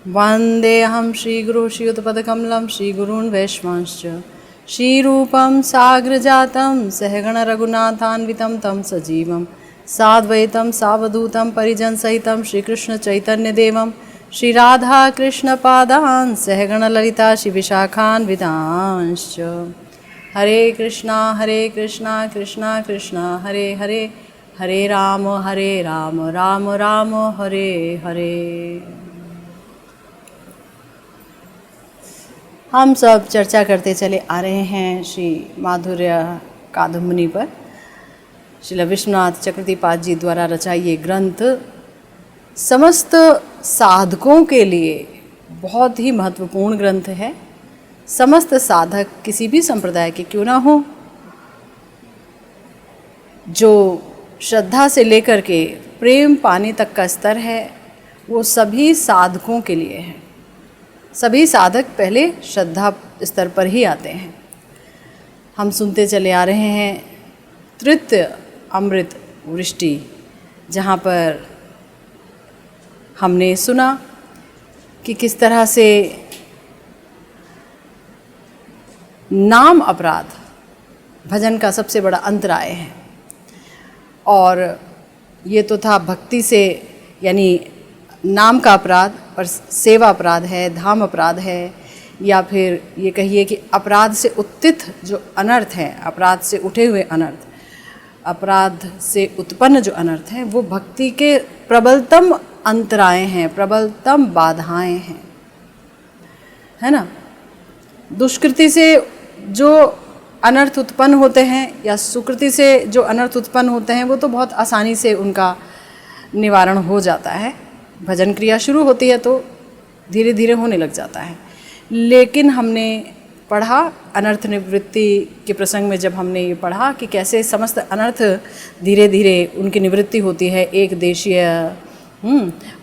वन्देऽहं श्रीगुरुं श्रीयुतपदकमलं श्रीगुरून् वैष्णवांश्च श्रीरूपं साग्रजातं सहगणरघुनाथान्वितं तं सजीवं साद्वैतं सावधूतं परिजनसहितं श्रीकृष्णचैतन्यदेवं श्रीराधाकृष्णपादान् सहगणललिता श्रीविशाखान्वितांश्च। हरे कृष्णा कृष्णा कृष्णा हरे हरे, हरे राम राम राम हरे हरे। हम सब चर्चा करते चले आ रहे हैं श्री माधुर्य कादम्बनी पर। श्रील विश्वनाथ चक्रवर्तीपाद जी द्वारा रचा ये ग्रंथ समस्त साधकों के लिए बहुत ही महत्वपूर्ण ग्रंथ है। समस्त साधक किसी भी संप्रदाय के क्यों ना हो, जो श्रद्धा से लेकर के प्रेम पाने तक का स्तर है, वो सभी साधकों के लिए है। सभी साधक पहले श्रद्धा स्तर पर ही आते हैं। हम सुनते चले आ रहे हैं तृतीय अमृत वृष्टि, जहाँ पर हमने सुना कि किस तरह से नाम अपराध भजन का सबसे बड़ा अंतराय है। और ये तो था भक्ति से, यानी नाम का अपराध, और सेवा अपराध है, धाम अपराध है, या फिर ये कहिए कि अपराध से उत्थित जो अनर्थ हैं, अपराध से उठे हुए अनर्थ, अपराध से उत्पन्न जो अनर्थ हैं, वो भक्ति के प्रबलतम अंतराय हैं, प्रबलतम बाधाएं हैं, है ना। दुष्कृति से जो अनर्थ उत्पन्न होते हैं या सुकृति से जो अनर्थ उत्पन्न होते हैं, वो तो बहुत आसानी से उनका निवारण हो जाता है। भजन क्रिया शुरू होती है तो धीरे धीरे होने लग जाता है। लेकिन हमने पढ़ा अनर्थ निवृत्ति के प्रसंग में, जब हमने ये पढ़ा कि कैसे समस्त अनर्थ धीरे धीरे उनकी निवृत्ति होती है, एक देशीय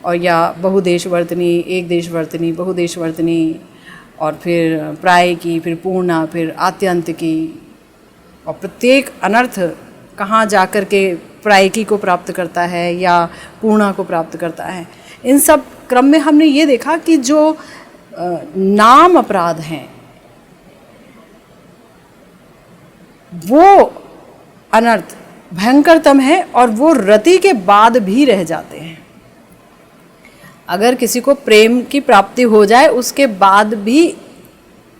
और या बहुदेशवर्तनी, एक देशवर्तनी, बहुदेशवर्तनी, और फिर प्राय की, फिर पूर्णा, फिर आत्यंत की, और प्रत्येक अनर्थ कहाँ जाकर के प्रायिकी को प्राप्त करता है या पूर्णा को प्राप्त करता है। इन सब क्रम में हमने ये देखा कि जो नाम अपराध हैं, वो अनर्थ भयंकरतम है और वो रति के बाद भी रह जाते हैं। अगर किसी को प्रेम की प्राप्ति हो जाए, उसके बाद भी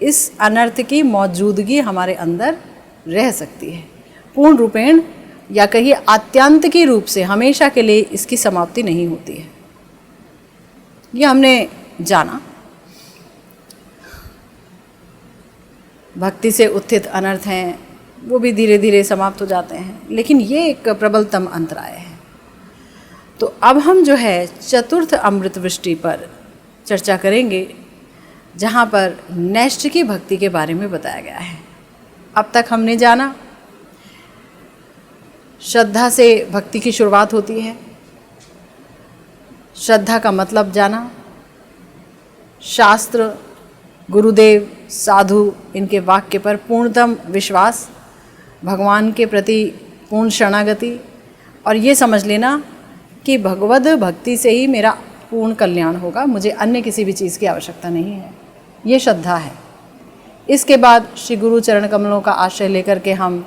इस अनर्थ की मौजूदगी हमारे अंदर रह सकती है। पूर्ण रूपेण या कहिए आत्यांत की रूप से हमेशा के लिए इसकी समाप्ति नहीं होती है। ये हमने जाना। भक्ति से उत्थित अनर्थ हैं, वो भी धीरे धीरे समाप्त हो जाते हैं, लेकिन ये एक प्रबलतम अंतराय है। तो अब हम जो है चतुर्थ अमृत वृष्टि पर चर्चा करेंगे, जहाँ पर नैष्ठिकी भक्ति के बारे में बताया गया है। अब तक हमने जाना श्रद्धा से भक्ति की शुरुआत होती है, श्रद्धा का मतलब जाना, शास्त्र, गुरुदेव, साधु, इनके वाक्य पर पूर्णतम विश्वास, भगवान के प्रति पूर्ण शरणागति, और ये समझ लेना कि भगवद भक्ति से ही मेरा पूर्ण कल्याण होगा, मुझे अन्य किसी भी चीज़ की आवश्यकता नहीं है। ये श्रद्धा है। इसके बाद श्री गुरु चरण कमलों का आश्रय लेकर के हम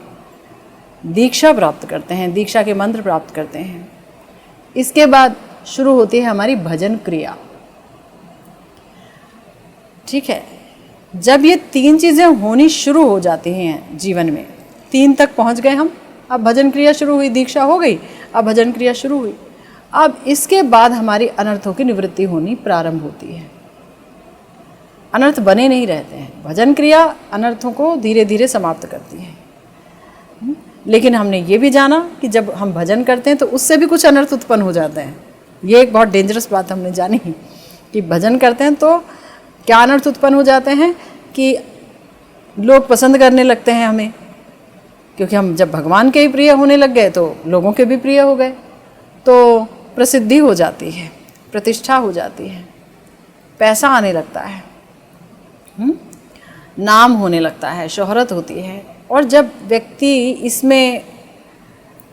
दीक्षा प्राप्त करते हैं, दीक्षा के मंत्र प्राप्त करते हैं। इसके बाद शुरू होती है हमारी भजन क्रिया। ठीक है, जब ये तीन चीज़ें होनी शुरू हो जाती हैं जीवन में, तीन तक पहुंच गए हम, अब भजन क्रिया शुरू हुई, दीक्षा हो गई, अब भजन क्रिया शुरू हुई। अब इसके बाद हमारी अनर्थों की निवृत्ति होनी प्रारंभ होती है। अनर्थ बने नहीं रहते हैं। भजन क्रिया अनर्थों को धीरे धीरे समाप्त करती है। लेकिन हमने ये भी जाना कि जब हम भजन करते हैं तो उससे भी कुछ अनर्थ उत्पन्न हो जाते हैं। ये एक बहुत डेंजरस बात हमने जानी कि भजन करते हैं तो क्या अनर्थ उत्पन्न हो जाते हैं कि लोग पसंद करने लगते हैं हमें, क्योंकि हम जब भगवान के ही प्रिय होने लग गए तो लोगों के भी प्रिय हो गए, तो प्रसिद्धि हो जाती है, प्रतिष्ठा हो जाती है, पैसा आने लगता है, नाम होने लगता है, शोहरत होती है। और जब व्यक्ति इसमें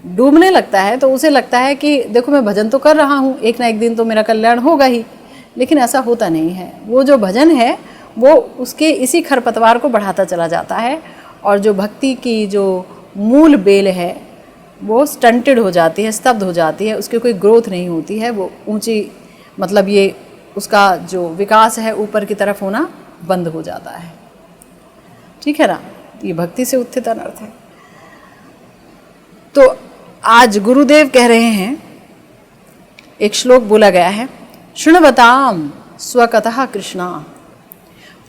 डूबने लगता है तो उसे लगता है कि देखो मैं भजन तो कर रहा हूँ, एक ना एक दिन तो मेरा कल्याण होगा ही, लेकिन ऐसा होता नहीं है। वो जो भजन है वो उसके इसी खरपतवार को बढ़ाता चला जाता है, और जो भक्ति की जो मूल बेल है वो स्टंटेड हो जाती है, स्तब्ध हो जाती है, उसकी कोई ग्रोथ नहीं होती है, वो ऊंची मतलब ये उसका जो विकास है ऊपर की तरफ होना बंद हो जाता है। ठीक है ना, ये भक्ति से उत्थित अनर्थ है। तो आज गुरुदेव कह रहे हैं, एक श्लोक बोला गया है, शृण्वताम स्वकतः कृष्णा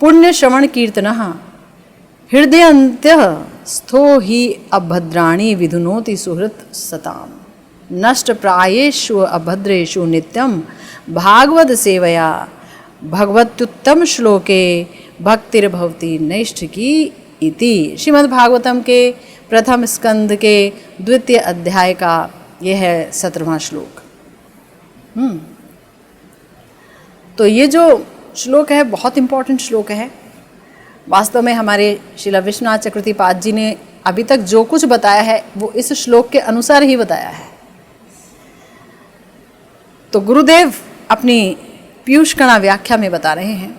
पुण्य श्रवण कीर्तनः हृदयन्त्यः स्थो हि अभद्राणि विधुनोति सुहृत् सताम नष्ट प्रायेषु अभद्रेषु नित्यं भागवत सेवया भगवत्युत्तम श्लोके भक्तिर्भवति नैष्ठिकी इति। श्रीमद् भागवतम के प्रथम स्कंद के द्वितीय अध्याय का यह है 17वां श्लोक। तो ये जो श्लोक है बहुत इम्पोर्टेंट श्लोक है। वास्तव में हमारे श्रील विश्वनाथ चक्रवर्तीपाद जी ने अभी तक जो कुछ बताया है वो इस श्लोक के अनुसार ही बताया है। तो गुरुदेव अपनी पीयूष कणा व्याख्या में बता रहे हैं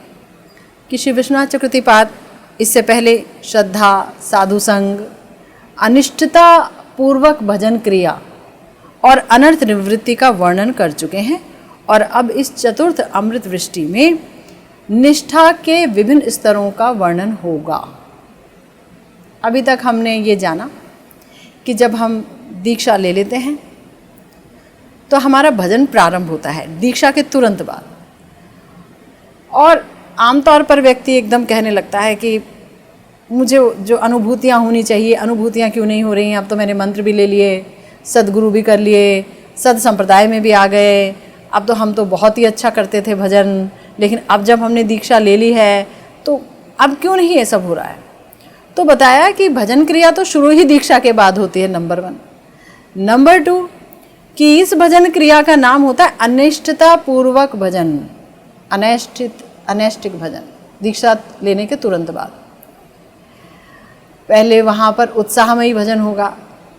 कि श्री विश्वनाथ चक्रवर्तीपाद इससे पहले श्रद्धा, साधु संग, अनिष्टता पूर्वक भजन क्रिया और अनर्थ निवृत्ति का वर्णन कर चुके हैं, और अब इस चतुर्थ अमृत वृष्टि में निष्ठा के विभिन्न स्तरों का वर्णन होगा। अभी तक हमने ये जाना कि जब हम दीक्षा ले लेते हैं तो हमारा भजन प्रारंभ होता है दीक्षा के तुरंत बाद, और आमतौर पर व्यक्ति एकदम कहने लगता है कि मुझे जो अनुभूतियाँ होनी चाहिए, अनुभूतियाँ क्यों नहीं हो रही हैं। अब तो मैंने मंत्र भी ले लिए, सदगुरु भी कर लिए, सद संप्रदाय में भी आ गए, अब तो हम तो बहुत ही अच्छा करते थे भजन, लेकिन अब जब हमने दीक्षा ले ली है तो अब क्यों नहीं ये सब हो रहा है। तो बताया कि भजन क्रिया तो शुरू ही दीक्षा के बाद होती है, नंबर 1। नंबर 2 कि इस भजन क्रिया का नाम होता है अनिष्टता पूर्वक भजन, अनैष्ठिक भजन, दीक्षा लेने के तुरंत बाद। पहले वहाँ पर उत्साहमयी भजन होगा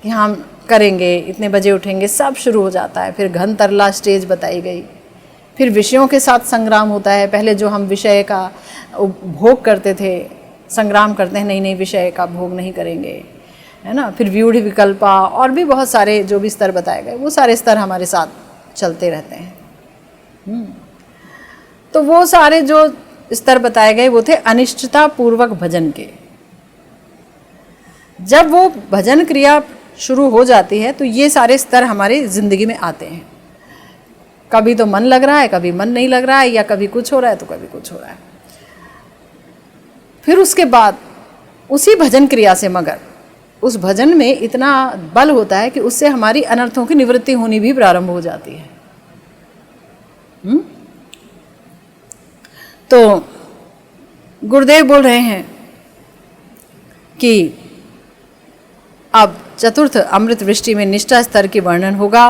कि हम करेंगे, इतने बजे उठेंगे, सब शुरू हो जाता है। फिर घन तरला स्टेज बताई गई, फिर विषयों के साथ संग्राम होता है। पहले जो हम विषय का भोग करते थे, संग्राम करते हैं, नहीं विषय का भोग नहीं करेंगे, है ना। फिर व्यूढ़ विकल्पा और भी बहुत सारे जो भी स्तर बताए गए, वो सारे स्तर हमारे साथ चलते रहते हैं। तो वो सारे जो स्तर बताए गए वो थे अनिष्टता पूर्वक भजन के। जब वो भजन क्रिया शुरू हो जाती है तो ये सारे स्तर हमारी ज़िंदगी में आते हैं। कभी तो मन लग रहा है, कभी मन नहीं लग रहा है, या कभी कुछ हो रहा है तो कभी कुछ हो रहा है। फिर उसके बाद उसी भजन क्रिया से, मगर उस भजन में इतना बल होता है कि उससे हमारी अनर्थों की निवृत्ति होनी भी प्रारंभ हो जाती है। तो गुरुदेव बोल रहे हैं कि अब चतुर्थ अमृत वृष्टि में निष्ठा स्तर की वर्णन होगा।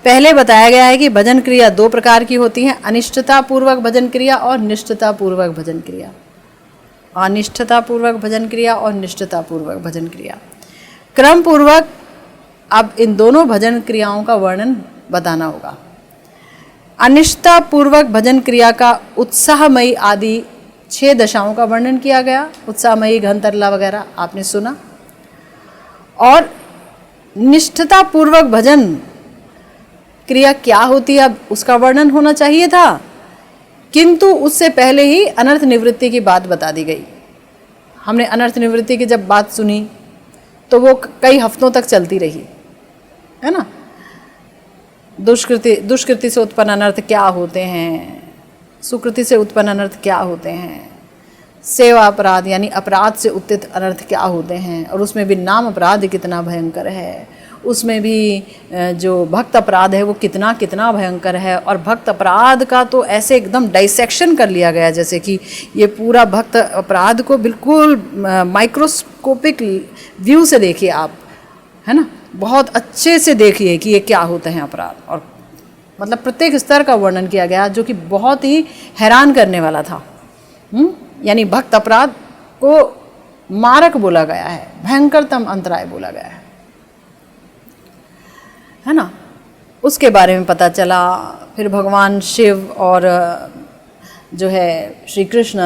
पहले बताया गया है कि भजन क्रिया 2 प्रकार की होती हैं, अनिष्टता पूर्वक भजन क्रिया और निष्ठता पूर्वक भजन क्रिया। अनिष्ठता पूर्वक भजन क्रिया और निष्ठता पूर्वक भजन क्रिया क्रम पूर्वक अब इन दोनों भजन क्रियाओं का वर्णन बताना होगा। अनिष्ठता पूर्वक भजन क्रिया का उत्साहमयी आदि 6 दशाओं का वर्णन किया गया। उत्साहमयी, घन तरला वगैरह आपने सुना। और निष्ठता पूर्वक भजन क्रिया क्या होती है अब उसका वर्णन होना चाहिए था, किंतु उससे पहले ही अनर्थ निवृत्ति की बात बता दी गई। हमने अनर्थ निवृत्ति की जब बात सुनी तो वो कई हफ्तों तक चलती रही, है ना। दुष्कृति से उत्पन्न अनर्थ क्या होते हैं, सुकृति से उत्पन्न अनर्थ क्या होते हैं, सेवा अपराध यानी अपराध से उत्थित अनर्थ क्या होते हैं, और उसमें भी नाम अपराध कितना भयंकर है, उसमें भी जो भक्त अपराध है वो कितना कितना भयंकर है। और भक्त अपराध का तो ऐसे एकदम डाइसेक्शन कर लिया गया, जैसे कि ये पूरा भक्त अपराध को बिल्कुल माइक्रोस्कोपिक व्यू से देखिए आप, है ना, बहुत अच्छे से देखिए कि ये क्या होते हैं अपराध। और मतलब प्रत्येक स्तर का वर्णन किया गया जो कि बहुत ही हैरान करने वाला था। यानी भक्त अपराध को मारक बोला गया है, भयंकरतम अंतराय बोला गया है ना। उसके बारे में पता चला। फिर भगवान शिव और जो है श्री कृष्ण,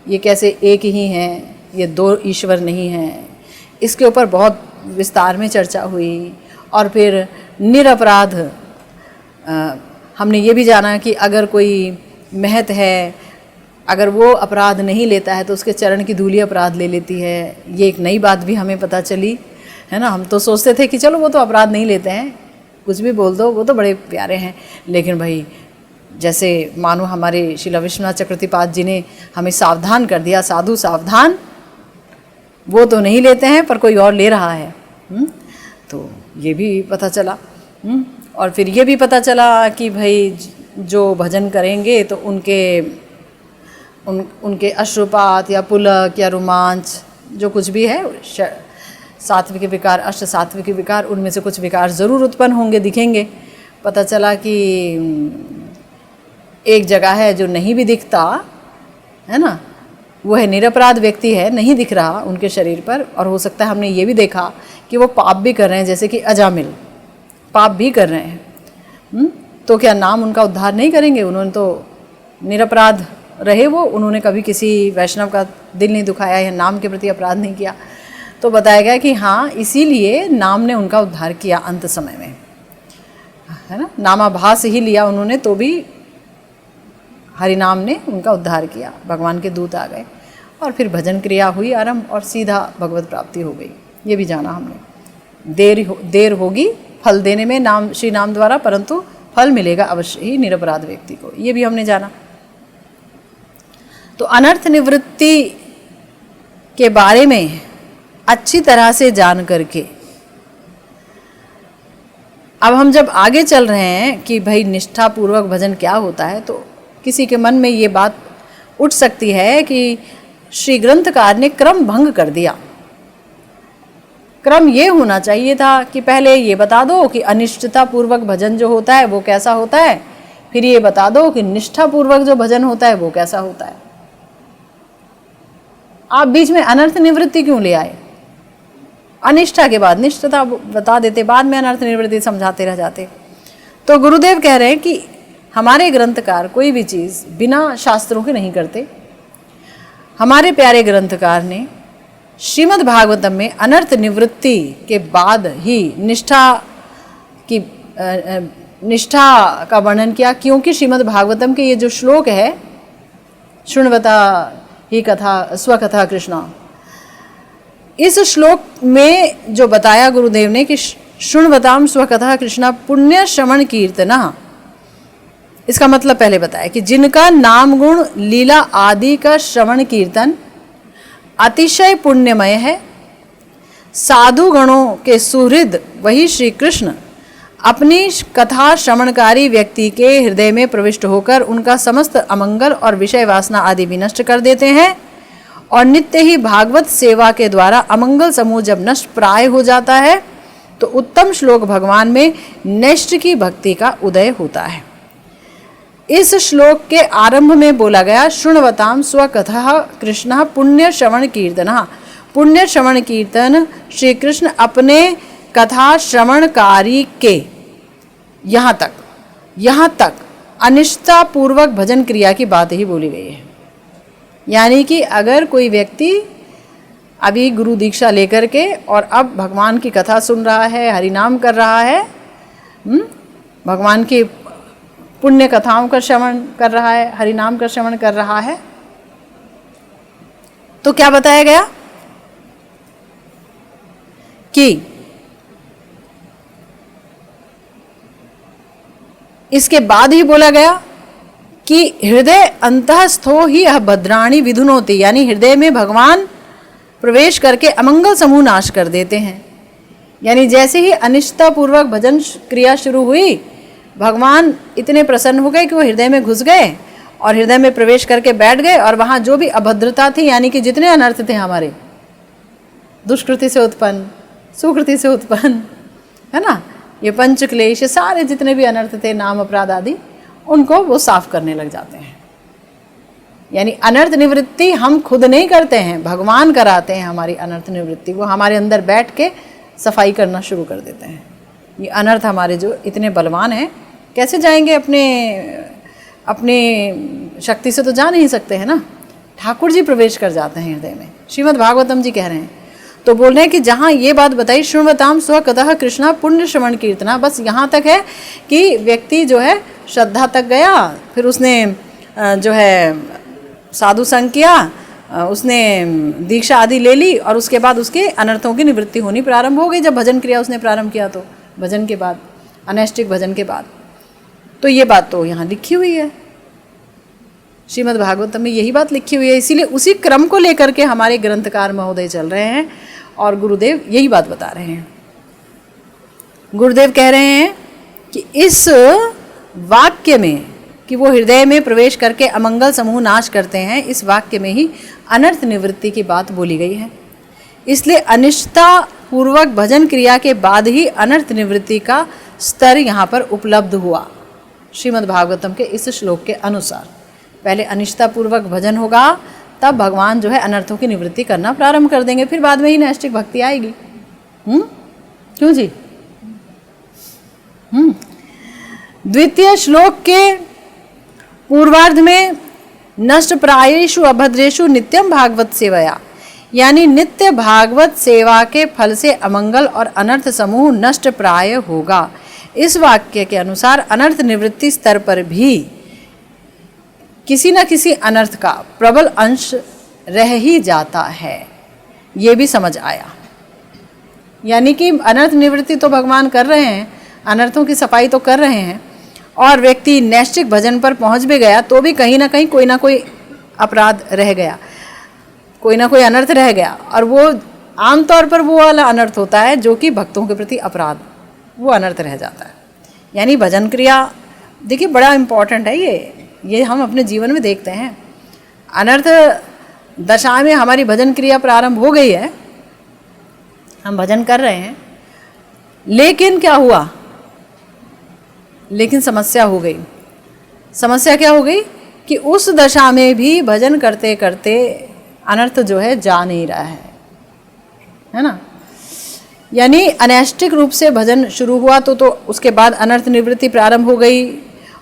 ये कैसे एक ही हैं, ये दो ईश्वर नहीं हैं, इसके ऊपर बहुत विस्तार में चर्चा हुई। और फिर निरपराध हमने ये भी जाना कि अगर कोई महत है, अगर वो अपराध नहीं लेता है तो उसके चरण की धूलि अपराध ले लेती है। ये एक नई बात भी हमें पता चली, है ना। हम तो सोचते थे कि चलो वो तो अपराध नहीं लेते हैं, कुछ भी बोल दो, वो तो बड़े प्यारे हैं। लेकिन भाई जैसे मानो हमारे शिला विश्वनाथ चक्रवर्तीपाद जी ने हमें सावधान कर दिया, साधु सावधान, वो तो नहीं लेते हैं पर कोई और ले रहा है। तो ये भी पता चला। और फिर ये भी पता चला कि भाई जो भजन करेंगे तो उनके अश्रुपात या पुलक या रोमांच जो कुछ भी है, सात्विक विकार, अष्ट सात्विक विकार, उनमें से कुछ विकार ज़रूर उत्पन्न होंगे, दिखेंगे। पता चला कि एक जगह है जो नहीं भी दिखता है ना, वो है निरपराध व्यक्ति है, नहीं दिख रहा उनके शरीर पर। और हो सकता है हमने ये भी देखा कि वो पाप भी कर रहे हैं, जैसे कि अजामिल पाप भी कर रहे हैं। तो क्या नाम उनका उद्धार नहीं करेंगे? उन्होंने तो निरपराध रहे, वो उन्होंने कभी किसी वैष्णव का दिल नहीं दुखाया या नाम के प्रति अपराध नहीं किया। तो बताया गया कि हाँ, इसीलिए नाम ने उनका उद्धार किया अंत समय में, है ना। नामाभास ही लिया उन्होंने, तो भी हरि नाम ने उनका उद्धार किया। भगवान के दूत आ गए और फिर भजन क्रिया हुई आरंभ और सीधा भगवत प्राप्ति हो गई। ये भी जाना हमने। देर होगी फल देने में नाम, श्री नाम द्वारा, परंतु फल मिलेगा अवश्य ही निरपराध व्यक्ति को। ये भी हमने जाना। तो अनर्थ निवृत्ति के बारे में अच्छी तरह से जान करके अब हम जब आगे चल रहे हैं कि भाई निष्ठापूर्वक भजन क्या होता है, तो किसी के मन में ये बात उठ सकती है कि श्री ग्रंथकार ने क्रम भंग कर दिया। क्रम ये होना चाहिए था कि पहले ये बता दो कि अनिष्ठतापूर्वक भजन जो होता है वो कैसा होता है, फिर ये बता दो कि निष्ठापूर्वक जो भजन होता है वो कैसा होता है। आप बीच में अनर्थ निवृत्ति क्यों ले आए? अनिष्ठा के बाद निष्ठता बता देते, बाद में अनर्थ निवृत्ति समझाते रह जाते। तो गुरुदेव कह रहे हैं कि हमारे ग्रंथकार कोई भी चीज़ बिना शास्त्रों के नहीं करते। हमारे प्यारे ग्रंथकार ने श्रीमद् भागवतम में अनर्थ निवृत्ति के बाद ही निष्ठा का वर्णन किया, क्योंकि श्रीमद् भागवतम के ये जो श्लोक है, शृण्वता ही कथा स्वकथा कृष्णा, इस श्लोक में जो बताया गुरुदेव ने कि शृण्वताम स्वकथा कृष्णा पुण्य श्रवण कीर्तना, इसका मतलब पहले बताया कि जिनका नाम गुण लीला आदि का श्रवण कीर्तन अतिशय पुण्यमय है, साधु गणों के सुहृद वही श्री कृष्ण अपनी कथा श्रवणकारी व्यक्ति के हृदय में प्रविष्ट होकर उनका समस्त अमंगल और विषय वासना आदि भी नष्ट कर देते हैं। और नित्य ही भागवत सेवा के द्वारा अमंगल समूह जब नष्ट प्राय हो जाता है तो उत्तम श्लोक भगवान में नैष्ठ की भक्ति का उदय होता है। इस श्लोक के आरंभ में बोला गया शृण्वताम स्वकथा कृष्ण पुण्य श्रवण कीर्तन। पुण्य श्रवण कीर्तन श्री कृष्ण अपने कथा श्रवणकारी के यहाँ तक अनिष्ठा पूर्वक भजन क्रिया की बात ही बोली गई है। यानी कि अगर कोई व्यक्ति अभी गुरु दीक्षा लेकर के और अब भगवान की कथा सुन रहा है, हरि नाम कर रहा है, भगवान की पुण्य कथाओं का श्रवण कर रहा है, हरि नाम का श्रवण कर रहा है, तो क्या बताया गया कि इसके बाद ही बोला गया कि हृदय अंतःस्थो ही भद्राणी विधुनोति, यानी हृदय में भगवान प्रवेश करके अमंगल समूह नाश कर देते हैं। यानी जैसे ही अनिष्ठता पूर्वक भजन क्रिया शुरू हुई, भगवान इतने प्रसन्न हो गए कि वो हृदय में घुस गए और हृदय में प्रवेश करके बैठ गए। और वहाँ जो भी अभद्रता थी, यानी कि जितने अनर्थ थे हमारे, दुष्कृति से उत्पन्न, सुकृति से उत्पन्न, है ना, ये पंच क्लेश, सारे जितने भी अनर्थ थे, नाम अपराध आदि, उनको वो साफ करने लग जाते हैं। यानी अनर्थ निवृत्ति हम खुद नहीं करते हैं, भगवान कराते हैं हमारी अनर्थ निवृत्ति। वो हमारे अंदर बैठ के सफाई करना शुरू कर देते हैं। ये अनर्थ हमारे जो इतने बलवान हैं, कैसे जाएंगे अपनी शक्ति से तो जा नहीं सकते हैं ना, ठाकुर जी प्रवेश कर जाते हैं हृदय में। श्रीमद् भागवतम जी कह रहे हैं, तो बोल रहे हैं कि जहाँ ये बात बताई, शृण्वताम स्वकतः कृष्णा पुण्य श्रवण कीर्तना, बस यहाँ तक है कि व्यक्ति जो है श्रद्धा तक गया, फिर उसने जो है साधु संग किया, उसने दीक्षा आदि ले ली, और उसके बाद उसके अनर्थों की निवृत्ति होनी प्रारंभ हो गई। जब भजन क्रिया उसने प्रारंभ किया तो भजन के बाद, अनैष्टिक भजन के बाद। तो ये बात तो यहाँ लिखी हुई है, श्रीमद् भागवतम में यही बात लिखी हुई है। इसीलिए उसी क्रम को लेकर के हमारे ग्रंथकार महोदय चल रहे हैं और गुरुदेव यही बात बता रहे हैं। गुरुदेव कह रहे हैं कि इस वाक्य में कि वो हृदय में प्रवेश करके अमंगल समूह नाश करते हैं, इस वाक्य में ही अनर्थ निवृत्ति की बात बोली गई है। इसलिए अनिष्टता पूर्वक भजन क्रिया के बाद ही अनर्थ निवृत्ति का स्तर यहाँ पर उपलब्ध हुआ श्रीमद् भागवतम के इस श्लोक के अनुसार। पहले अनिष्टता पूर्वक भजन होगा, तब भगवान जो है अनर्थों की निवृत्ति करना प्रारंभ कर देंगे, फिर बाद में ही नैष्टिक भक्ति आएगी। क्यों जी? द्वितीय श्लोक के पूर्वार्ध में नष्ट प्रायेषु अभद्रेषु नित्यम भागवत सेवया, यानी नित्य भागवत सेवा के फल से अमंगल और अनर्थ समूह नष्ट प्राय होगा। इस वाक्य के अनुसार अनर्थ निवृत्ति स्तर पर भी किसी न किसी अनर्थ का प्रबल अंश रह ही जाता है, ये भी समझ आया। यानी कि अनर्थ निवृत्ति तो भगवान कर रहे हैं, अनर्थों की सफाई तो कर रहे हैं, और व्यक्ति नैष्टिक भजन पर पहुंच भी गया तो भी कहीं ना कहीं कोई ना कोई अपराध रह गया, कोई ना कोई अनर्थ रह गया, और वो आमतौर पर वो वाला अनर्थ होता है जो कि भक्तों के प्रति अपराध, वो अनर्थ रह जाता है। यानी भजन क्रिया देखिए बड़ा इम्पॉर्टेंट है, ये हम अपने जीवन में देखते हैं। अनर्थ दशा में हमारी भजन क्रिया प्रारंभ हो गई है, हम भजन कर रहे हैं, लेकिन क्या हुआ? लेकिन समस्या हो गई। समस्या क्या हो गई कि उस दशा में भी भजन करते करते अनर्थ जो है जा नहीं रहा है ना। यानी अनैष्टिक रूप से भजन शुरू हुआ तो उसके बाद अनर्थ निवृत्ति प्रारंभ हो गई,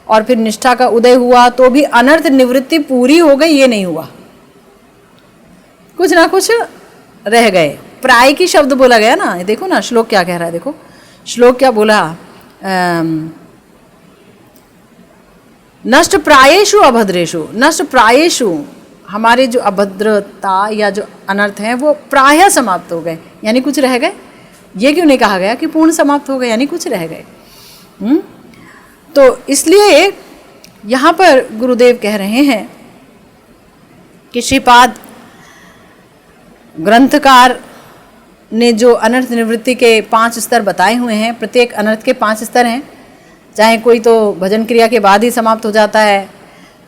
और फिर निष्ठा का उदय हुआ तो भी अनर्थ निवृत्ति पूरी हो गई, ये नहीं हुआ, कुछ ना कुछ रह गए। प्राय की शब्द बोला गया ना, देखो ना श्लोक क्या कह रहा है, देखो श्लोक क्या बोला, नष्ट प्रायेषु अभद्रेषु। नष्ट प्रायेषु, हमारे जो अभद्रता या जो अनर्थ हैं वो प्रायः समाप्त हो गए, यानी कुछ रह गए। ये क्यों नहीं कहा गया कि पूर्ण समाप्त हो गए, यानी कुछ रह गए। तो इसलिए यहाँ पर गुरुदेव कह रहे हैं कि श्रीपाद ग्रंथकार ने जो अनर्थ निवृत्ति के 5 स्तर बताए हुए हैं, प्रत्येक अनर्थ के 5 स्तर हैं। चाहे कोई तो भजन क्रिया के बाद ही समाप्त हो जाता है,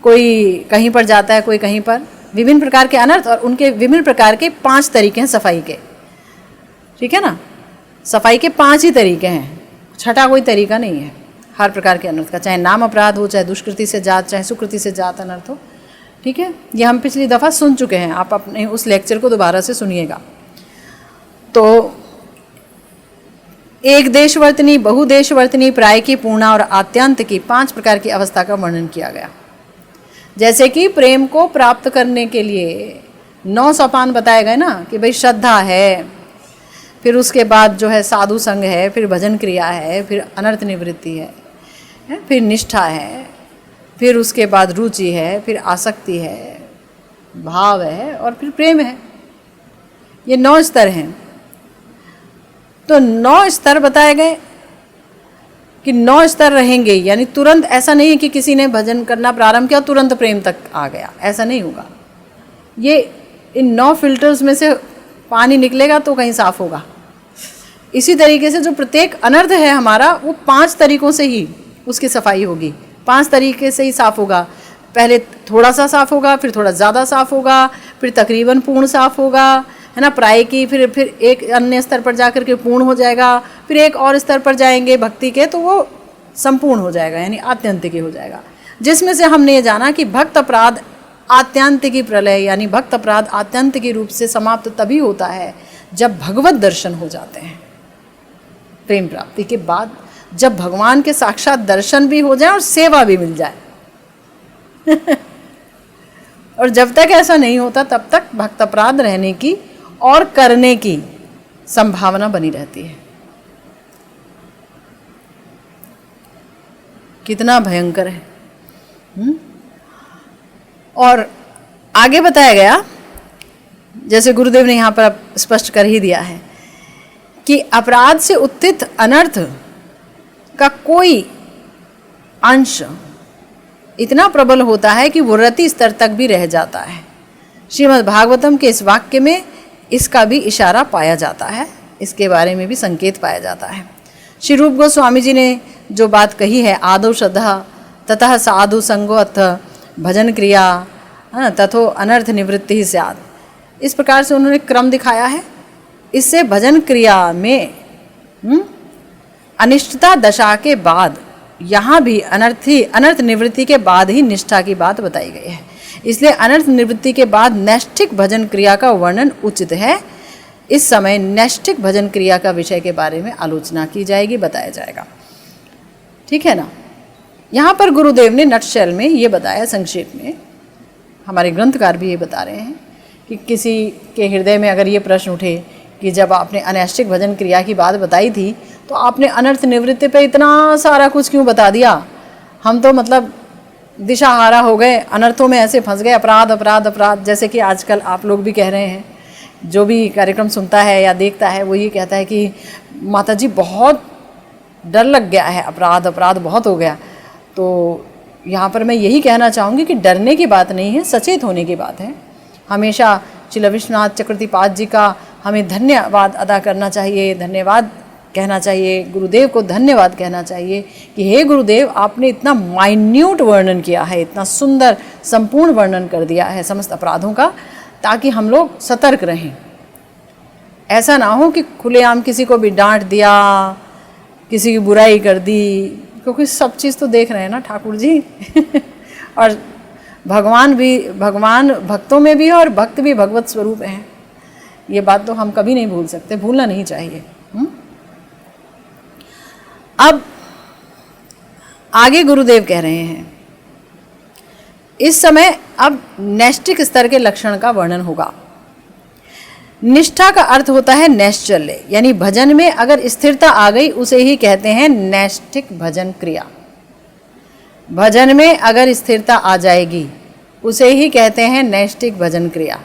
कोई कहीं पर जाता है, कोई कहीं पर, विभिन्न प्रकार के अनर्थ, और उनके विभिन्न प्रकार के 5 तरीके हैं सफाई के। ठीक है ना, सफाई के 5 ही तरीके हैं, छठा कोई तरीका नहीं है हर प्रकार के अनर्थ का, चाहे नाम अपराध हो, चाहे दुष्कृति से जात, चाहे सुकृति से जात अनर्थ हो। ठीक है, ये हम पिछली दफ़ा सुन चुके हैं, आप अपने उस लेक्चर को दोबारा से सुनिएगा। तो एक देशवर्तनी, बहुदेशवर्तनी, प्राय की, पूर्णा और आत्यांत की 5 प्रकार की अवस्था का वर्णन किया गया। जैसे कि प्रेम को प्राप्त करने के लिए 9 सोपान बताए गए ना, कि भाई श्रद्धा है, फिर उसके बाद जो है साधु संग है, फिर भजन क्रिया है, फिर अनर्थ निवृत्ति है, फिर निष्ठा है, फिर उसके बाद रुचि है, फिर आसक्ति है, भाव है, और फिर प्रेम है। ये 9 स्तर हैं। तो 9 स्तर बताए गए कि 9 स्तर रहेंगे, यानी तुरंत ऐसा नहीं है कि किसी ने भजन करना प्रारंभ किया तुरंत प्रेम तक आ गया, ऐसा नहीं होगा। ये इन 9 फिल्टर्स में से पानी निकलेगा तो कहीं साफ होगा। इसी तरीके से जो प्रत्येक अनर्थ है हमारा, वो 5 तरीकों से ही उसकी सफाई होगी, 5 तरीके से ही साफ होगा। पहले थोड़ा सा साफ होगा, फिर थोड़ा ज़्यादा साफ होगा, फिर तकरीबन पूर्ण साफ होगा, है ना, प्राय की, फिर एक अन्य स्तर पर जाकर के पूर्ण हो जाएगा, फिर एक और स्तर पर जाएंगे भक्ति के, तो वो संपूर्ण हो जाएगा, यानी आत्यंतिकी हो जाएगा। जिसमें से हमने ये जाना कि भक्त अपराध आत्यांतिकी प्रलय, यानी भक्त अपराध आत्यांतिकी रूप से समाप्त तभी होता है जब भगवत दर्शन हो जाते हैं। प्रेम प्राप्ति के बाद जब भगवान के साक्षात दर्शन भी हो जाए और सेवा भी मिल जाए, और जब तक ऐसा नहीं होता तब तक भक्त अपराध रहने की और करने की संभावना बनी रहती है। कितना भयंकर है। और आगे बताया गया, जैसे गुरुदेव ने यहाँ पर स्पष्ट कर ही दिया है कि अपराध से उत्थित अनर्थ का कोई अंश इतना प्रबल होता है कि वो रति स्तर तक भी रह जाता है। श्रीमद् भागवतम के इस वाक्य में इसका भी इशारा पाया जाता है, इसके बारे में भी संकेत पाया जाता है। श्री रूप गोस्वामी जी ने जो बात कही है, आदौ श्रद्धा ततः साधु संगो अथ भजन क्रिया तथो अनर्थ निवृत्ति स्यात्, इस प्रकार से उन्होंने क्रम दिखाया है। इससे भजन क्रिया में अनिष्टता दशा के बाद यहाँ भी अनर्थ निवृत्ति के बाद ही निष्ठा की बात बताई गई है। इसलिए अनर्थ निवृत्ति के बाद नैष्ठिक भजन क्रिया का वर्णन उचित है। इस समय नैष्ठिक भजन क्रिया का विषय के बारे में आलोचना की जाएगी, बताया जाएगा। ठीक है ना। यहाँ पर गुरुदेव ने नटशेल में ये बताया, संक्षेप में, हमारे ग्रंथकार भी ये बता रहे हैं कि किसी के हृदय में अगर ये प्रश्न उठे कि जब आपने अनैष्ठिक भजन क्रिया की बात बताई थी तो आपने अनर्थ निवृत्ति पे इतना सारा कुछ क्यों बता दिया, हम तो मतलब दिशाहारा हो गए, अनर्थों में ऐसे फंस गए, अपराध अपराध अपराध। जैसे कि आजकल आप लोग भी कह रहे हैं, जो भी कार्यक्रम सुनता है या देखता है वो ये कहता है कि माता जी बहुत डर लग गया है, अपराध अपराध बहुत हो गया। तो यहाँ पर मैं यही कहना चाहूँगी कि डरने की बात नहीं है, सचेत होने की बात है। हमेशा श्री विश्वनाथ चक्रवर्तीपाद जी का हमें धन्यवाद अदा करना चाहिए, धन्यवाद कहना चाहिए, गुरुदेव को धन्यवाद कहना चाहिए कि हे गुरुदेव, आपने इतना माइन्यूट वर्णन किया है, इतना सुंदर संपूर्ण वर्णन कर दिया है समस्त अपराधों का, ताकि हम लोग सतर्क रहें। ऐसा ना हो कि खुलेआम किसी को भी डांट दिया, किसी की बुराई कर दी, क्योंकि सब चीज़ तो देख रहे हैं ना ठाकुर जी। और भगवान भक्तों में भी है और भक्त भी भगवत स्वरूप हैं। ये बात तो हम कभी नहीं भूल सकते, भूलना नहीं चाहिए। अब आगे गुरुदेव कह रहे हैं, इस समय अब नैष्ठिक स्तर के लक्षण का वर्णन होगा। निष्ठा का अर्थ होता है नैश्चल्य, यानी भजन में अगर स्थिरता आ गई उसे ही कहते हैं नैष्ठिक भजन क्रिया। भजन में अगर स्थिरता आ जाएगी उसे ही कहते हैं नैष्ठिक भजन क्रिया।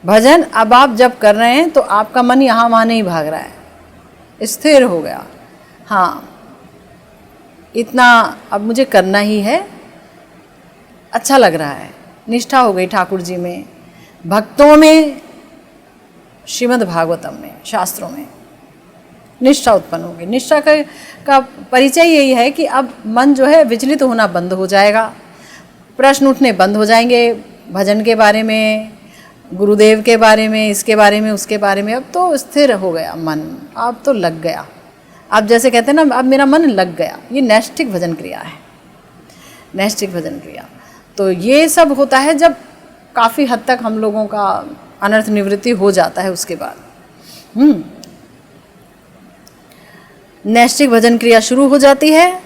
भजन अब आप जब कर रहे हैं तो आपका मन यहाँ वहाँ नहीं भाग रहा है, स्थिर हो गया। हाँ, इतना अब मुझे करना ही है, अच्छा लग रहा है, निष्ठा हो गई ठाकुर जी में, भक्तों में, श्रीमद् भागवतम में, शास्त्रों में निष्ठा उत्पन्न होगी। निष्ठा का परिचय यही है कि अब मन जो है विचलित होना बंद हो जाएगा, प्रश्न उठने बंद हो जाएंगे भजन के बारे में, गुरुदेव के बारे में, इसके बारे में, उसके बारे में। अब तो स्थिर हो गया मन, अब तो लग गया। अब जैसे कहते हैं ना, अब मेरा मन लग गया। ये नैष्ठिक भजन क्रिया है, नैष्ठिक भजन क्रिया। तो ये सब होता है जब काफ़ी हद तक हम लोगों का अनर्थ निवृत्ति हो जाता है। उसके बाद नैष्ठिक भजन क्रिया शुरू हो जाती है।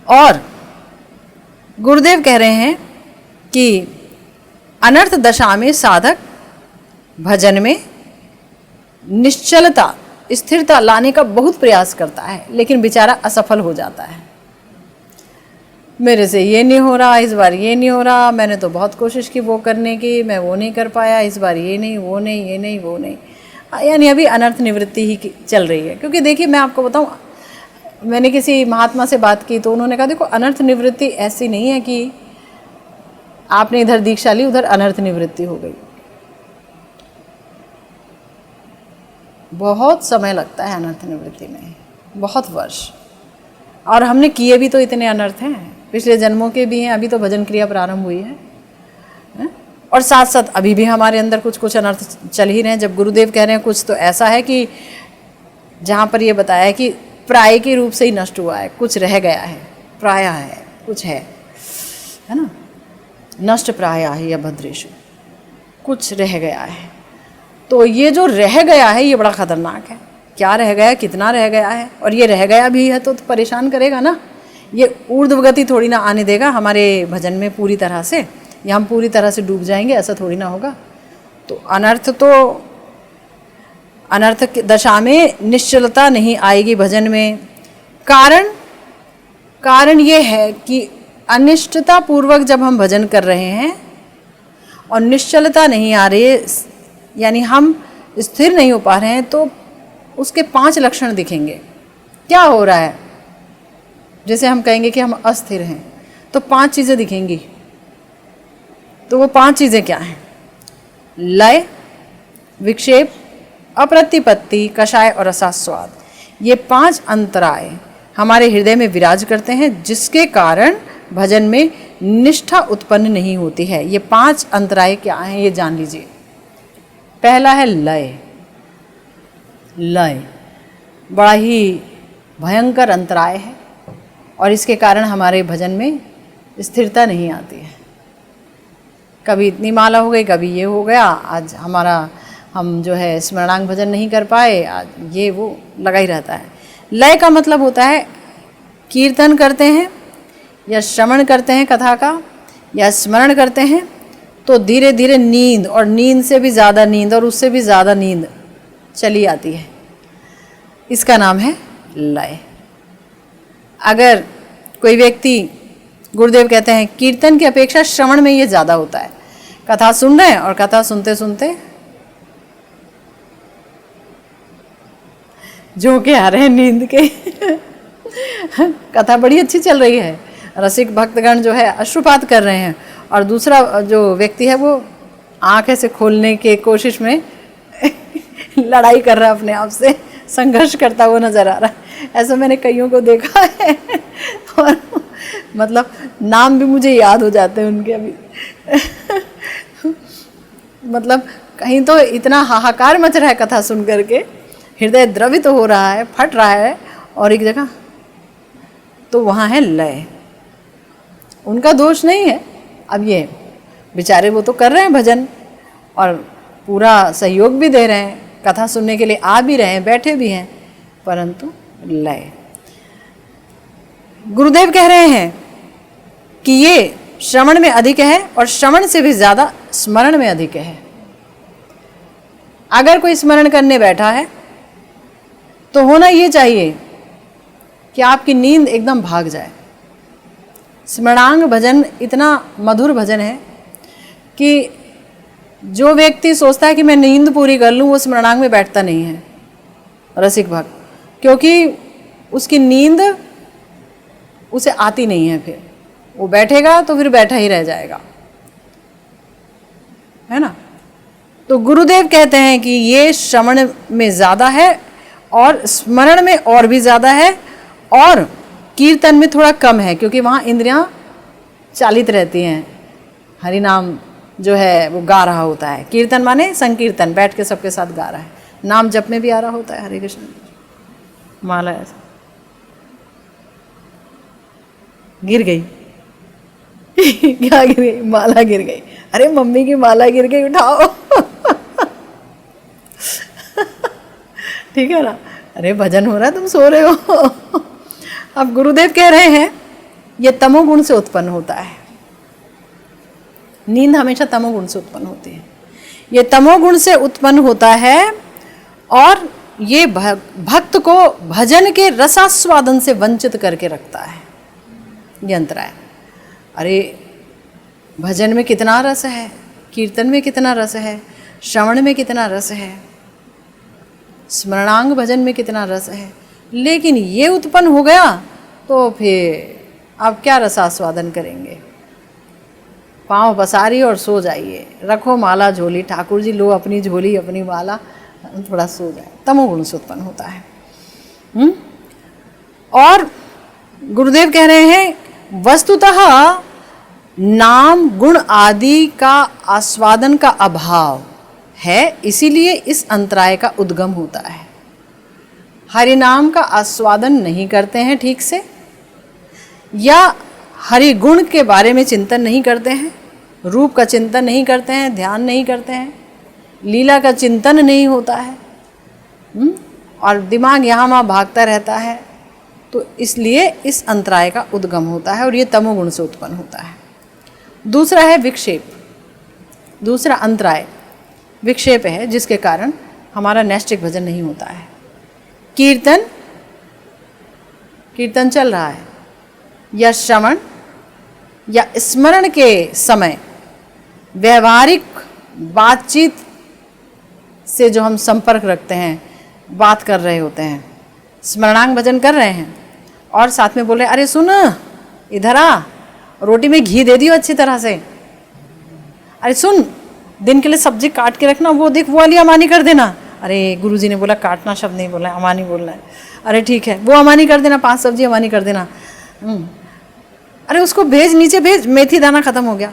और गुरुदेव कह रहे हैं कि अनर्थ दशा में साधक भजन में निश्चलता, स्थिरता लाने का बहुत प्रयास करता है, लेकिन बेचारा असफल हो जाता है। मेरे से ये नहीं हो रहा, इस बार ये नहीं हो रहा, मैंने तो बहुत कोशिश की वो करने की, मैं वो नहीं कर पाया, इस बार ये नहीं, वो नहीं, ये नहीं, वो नहीं। यानी अभी अनर्थ निवृत्ति ही चल रही है। क्योंकि देखिए, मैं आपको बताऊं, मैंने किसी महात्मा से बात की तो उन्होंने कहा, देखो अनर्थ निवृत्ति ऐसी नहीं है कि आपने इधर दीक्षा ली उधर अनर्थ निवृत्ति हो गई। बहुत समय लगता है अनर्थ निवृत्ति में, बहुत वर्ष। और हमने किए भी तो इतने अनर्थ हैं, पिछले जन्मों के भी हैं, अभी तो भजन क्रिया प्रारंभ हुई है। और साथ साथ अभी भी हमारे अंदर कुछ कुछ अनर्थ चल ही रहे हैं। जब गुरुदेव कह रहे हैं कुछ, तो ऐसा है कि जहाँ पर ये बताया है कि प्राय के रूप से ही नष्ट हुआ है, कुछ रह गया है, प्राय है, कुछ है ना, नष्ट प्राय है या भद्रेशु, कुछ रह गया है। तो ये जो रह गया है ये बड़ा खतरनाक है। क्या रह गया, कितना रह गया है, और ये रह गया भी है तो परेशान करेगा ना। ये ऊर्ध्व गति थोड़ी ना आने देगा हमारे भजन में पूरी तरह से, या हम पूरी तरह से डूब जाएंगे, ऐसा थोड़ी ना होगा। तो अनर्थ की दशा में निश्चलता नहीं आएगी भजन में। कारण ये है कि अनिष्टता पूर्वक जब हम भजन कर रहे हैं और निश्चलता नहीं आ रही है, यानी हम स्थिर नहीं हो पा रहे हैं, तो उसके 5 लक्षण दिखेंगे। क्या हो रहा है? जैसे हम कहेंगे कि हम अस्थिर हैं, तो 5 चीज़ें दिखेंगी। तो वो 5 चीज़ें क्या हैं? लय, विक्षेप, अप्रतिपत्ति, कषाय और रसास्वाद। ये 5 अंतराय हमारे हृदय में विराज करते हैं, जिसके कारण भजन में निष्ठा उत्पन्न नहीं होती है। ये 5 अंतराय क्या हैं ये जान लीजिए। पहला है लय। लय बड़ा ही भयंकर अंतराय है और इसके कारण हमारे भजन में स्थिरता नहीं आती है। कभी इतनी माला हो गई, कभी ये हो गया, आज हम जो है स्मरणांग भजन नहीं कर पाए, आज ये वो लगा ही रहता है। लय का मतलब होता है कीर्तन करते हैं या श्रवण करते हैं कथा का या स्मरण करते हैं, तो धीरे धीरे नींद, और नींद से भी ज़्यादा नींद और उससे भी ज़्यादा नींद चली आती है। इसका नाम है लय। अगर कोई व्यक्ति, गुरुदेव कहते हैं कीर्तन की अपेक्षा श्रवण में ये ज़्यादा होता है। कथा सुन रहे हैं और कथा सुनते सुनते झोंके आ रहे हैं नींद के। कथा बड़ी अच्छी चल रही है, रसिक भक्तगण जो है अश्रुपात कर रहे हैं, और दूसरा जो व्यक्ति है वो आँख ऐसे खोलने के कोशिश में लड़ाई कर रहा है, अपने आप से संघर्ष करता हुआ नजर आ रहा है। ऐसा मैंने कईयों को देखा है और मतलब नाम भी मुझे याद हो जाते हैं उनके अभी। मतलब कहीं तो इतना हाहाकार मच रहा है कथा सुन करके, हृदय द्रवित तो हो रहा है, फट रहा है, और एक जगह तो वहाँ है लय। उनका दोष नहीं है। अब ये बेचारे वो तो कर रहे हैं भजन और पूरा सहयोग भी दे रहे हैं, कथा सुनने के लिए आ भी रहे हैं, बैठे भी हैं, परंतु लय। गुरुदेव कह रहे हैं कि ये श्रवण में अधिक है और श्रवण से भी ज़्यादा स्मरण में अधिक है। अगर कोई स्मरण करने बैठा है तो होना ये चाहिए कि आपकी नींद एकदम भाग जाए। स्मरणांग भजन इतना मधुर भजन है कि जो व्यक्ति सोचता है कि मैं नींद पूरी कर लूँ, वो स्मरणांग में बैठता नहीं है, रसिक भक्त, क्योंकि उसकी नींद उसे आती नहीं है। फिर वो बैठेगा तो फिर बैठा ही रह जाएगा, है ना। तो गुरुदेव कहते हैं कि ये श्रवण में ज़्यादा है और स्मरण में और भी ज़्यादा है, और कीर्तन में थोड़ा कम है, क्योंकि वहाँ इंद्रियां चालित रहती हैं। हरि नाम जो है वो गा रहा होता है। कीर्तन माने संकीर्तन, बैठ के सबके साथ गा रहा है। नाम जप में भी आ रहा होता है हरे कृष्ण, माला ऐसा गिर गई। क्या गिर गई? माला गिर गई। अरे मम्मी की माला गिर गई, उठाओ। ठीक है ना। अरे भजन हो रहा है, तुम सो रहे हो। अब गुरुदेव कह रहे हैं ये तमोगुण से उत्पन्न होता है। नींद हमेशा तमोगुण से उत्पन्न होती है। ये तमोगुण से उत्पन्न होता है और ये भक्त को भजन के रसास्वादन से वंचित करके रखता है। ये अंतराय। अरे भजन में कितना रस है, कीर्तन में कितना रस है, श्रवण में कितना रस है, स्मरणांग भजन में कितना रस है, लेकिन ये उत्पन्न हो गया तो फिर आप क्या रसास्वादन करेंगे। पाँव पसारी और सो जाइए, रखो माला झोली, ठाकुर जी लो अपनी झोली अपनी माला, थोड़ा सो जाए। तमोगुण से उत्पन्न होता है। और गुरुदेव कह रहे हैं वस्तुतः नाम गुण आदि का आस्वादन का अभाव है, इसीलिए इस अंतराय का उद्गम होता है। हरि नाम का आस्वादन नहीं करते हैं ठीक से, या हरि गुण के बारे में चिंतन नहीं करते हैं, रूप का चिंतन नहीं करते हैं, ध्यान नहीं करते हैं, लीला का चिंतन नहीं होता है, और दिमाग यहाँ वहाँ भागता रहता है, तो तो इसलिए इस अंतराय का उद्गम होता है और ये तमोगुण से उत्पन्न होता है। दूसरा है विक्षेप। दूसरा अंतराय विक्षेप है जिसके कारण हमारा नैष्ठिक भजन नहीं होता है। कीर्तन चल रहा है या श्रवण या स्मरण के समय व्यवहारिक बातचीत से जो हम संपर्क रखते हैं, बात कर रहे होते हैं, स्मरणांग भजन कर रहे हैं और साथ में बोल रहे अरे सुन इधर आ, रोटी में घी दे दियो अच्छी तरह से, अरे सुन दिन के लिए सब्जी काट के रखना, वो देख वो वाली अमानी कर देना, अरे गुरुजी ने बोला काटना शब्द नहीं बोला है, अमानी बोलना है, अरे ठीक है वो अमानी कर देना, 5 सब्जी अमानी कर देना, अरे उसको भेज नीचे भेज, मेथी दाना खत्म हो गया,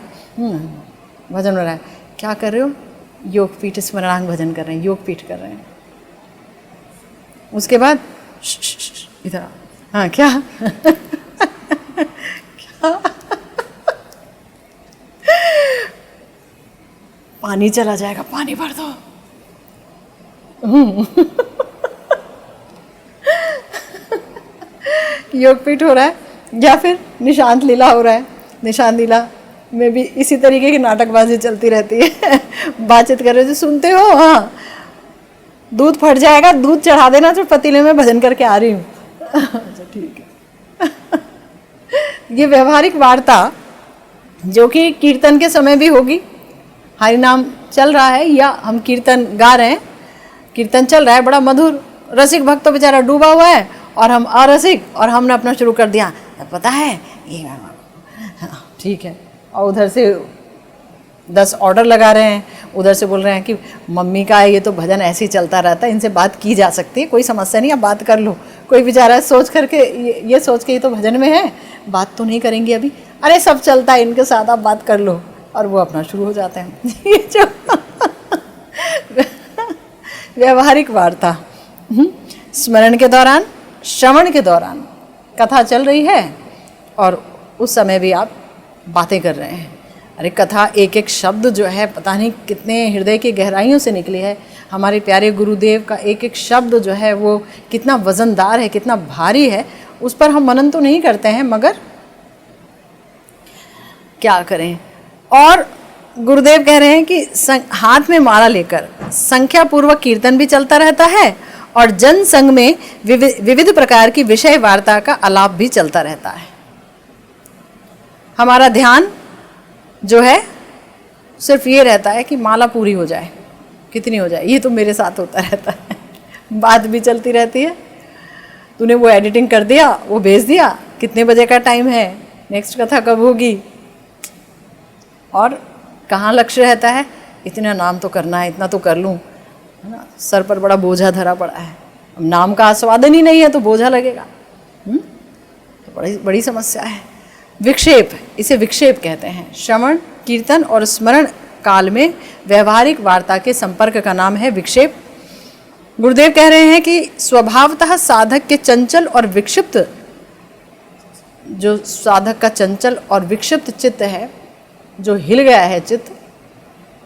भजन हो रहा है। क्या कर रहे हो? योग पीठ स्मरणांग भजन कर रहे हैं, योग पीठ कर रहे हैं। उसके बाद इधर हाँ क्या क्या पानी चला जाएगा, पानी भर दो। योग पीठ हो रहा है या फिर निशांत लीला हो रहा है। निशांत लीला में भी इसी तरीके की नाटकबाजी चलती रहती है। बातचीत कर रहे थे, सुनते हो? हाँ दूध फट जाएगा, दूध चढ़ा देना तो पतीले में भजन करके आ रही हूँ। अच्छा ठीक है। ये व्यवहारिक वार्ता जो कि कीर्तन के समय भी होगी, हरि नाम चल रहा है या हम कीर्तन गा रहे हैं, कीर्तन चल रहा है, बड़ा मधुर, रसिक भक्त तो बेचारा डूबा हुआ है और हम अरसिक, और हमने अपना शुरू कर दिया, पता है ये ठीक है, और उधर से 10 ऑर्डर लगा रहे हैं, उधर से बोल रहे हैं कि मम्मी का ये तो भजन ऐसे ही चलता रहता है, इनसे बात की जा सकती है, कोई समस्या नहीं, आप बात कर लो। कोई बेचारा सोच करके ये सोच के ये तो भजन में है, बात तो नहीं करेंगे अभी, अरे सब चलता है इनके साथ, आप बात कर लो, और वो अपना शुरू हो जाते हैं। ये जो व्यवहारिक वार्ता, स्मरण के दौरान, श्रवण के दौरान कथा चल रही है और उस समय भी आप बातें कर रहे हैं। अरे कथा एक एक शब्द जो है पता नहीं कितने हृदय की गहराइयों से निकली है। हमारे प्यारे गुरुदेव का एक एक शब्द जो है वो कितना वज़नदार है, कितना भारी है, उस पर हम मनन तो नहीं करते हैं, मगर क्या करें। और गुरुदेव कह रहे हैं कि हाथ में माला लेकर संख्या पूर्वक कीर्तन भी चलता रहता है और जन संग में विविध प्रकार की विषय वार्ता का आलाप भी चलता रहता है। हमारा ध्यान जो है सिर्फ ये रहता है कि माला पूरी हो जाए, कितनी हो जाए, ये तो मेरे साथ होता रहता है। बात भी चलती रहती है, तूने वो एडिटिंग कर दिया, वो भेज दिया, कितने बजे का टाइम है, नेक्स्ट कथा कब होगी, और कहाँ लक्ष्य रहता है, इतना नाम तो करना है, इतना तो कर लूँ, है ना। सर पर बड़ा बोझा धरा पड़ा है, अब नाम का आस्वादन ही नहीं है तो बोझा लगेगा, तो बड़ी बड़ी समस्या है। विक्षेप, इसे विक्षेप कहते हैं। श्रवण, कीर्तन और स्मरण काल में व्यवहारिक वार्ता के संपर्क का नाम है विक्षेप। गुरुदेव कह रहे हैं कि स्वभावतः साधक के चंचल और विक्षिप्त, जो साधक का चंचल और विक्षिप्त चित्त है, जो हिल गया है चित्त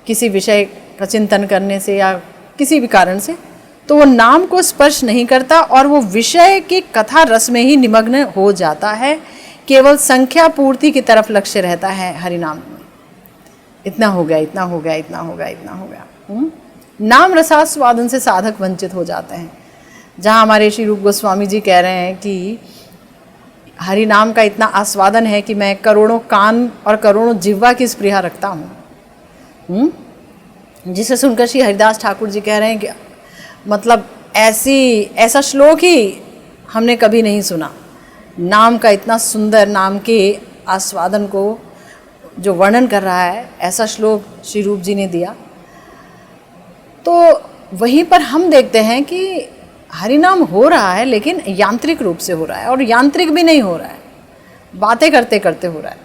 किसी विषय का चिंतन करने से या किसी भी कारण से, तो वो नाम को स्पर्श नहीं करता और वो विषय की कथा रस में ही निमग्न हो जाता है। केवल संख्या पूर्ति की तरफ लक्ष्य रहता है हरि नाम में। इतना हो गया, इतना हो गया, इतना हो गया, इतना हो गया। नाम रसास्वादन से साधक वंचित हो जाते हैं। जहाँ हमारे श्री रूप गोस्वामी जी कह रहे हैं कि हरि नाम का इतना आस्वादन है कि मैं करोड़ों कान और करोड़ों जिह्वा की स्पृहा रखता हूँ, जिसे सुनकर श्री हरिदास ठाकुर जी कह रहे हैं कि मतलब ऐसा श्लोक ही हमने कभी नहीं सुना। नाम का इतना सुंदर, नाम के आस्वादन को जो वर्णन कर रहा है, ऐसा श्लोक श्री रूप जी ने दिया। तो वहीं पर हम देखते हैं कि हरिनाम हो रहा है, लेकिन यांत्रिक रूप से हो रहा है, और यांत्रिक भी नहीं हो रहा है, बातें करते करते हो रहा है,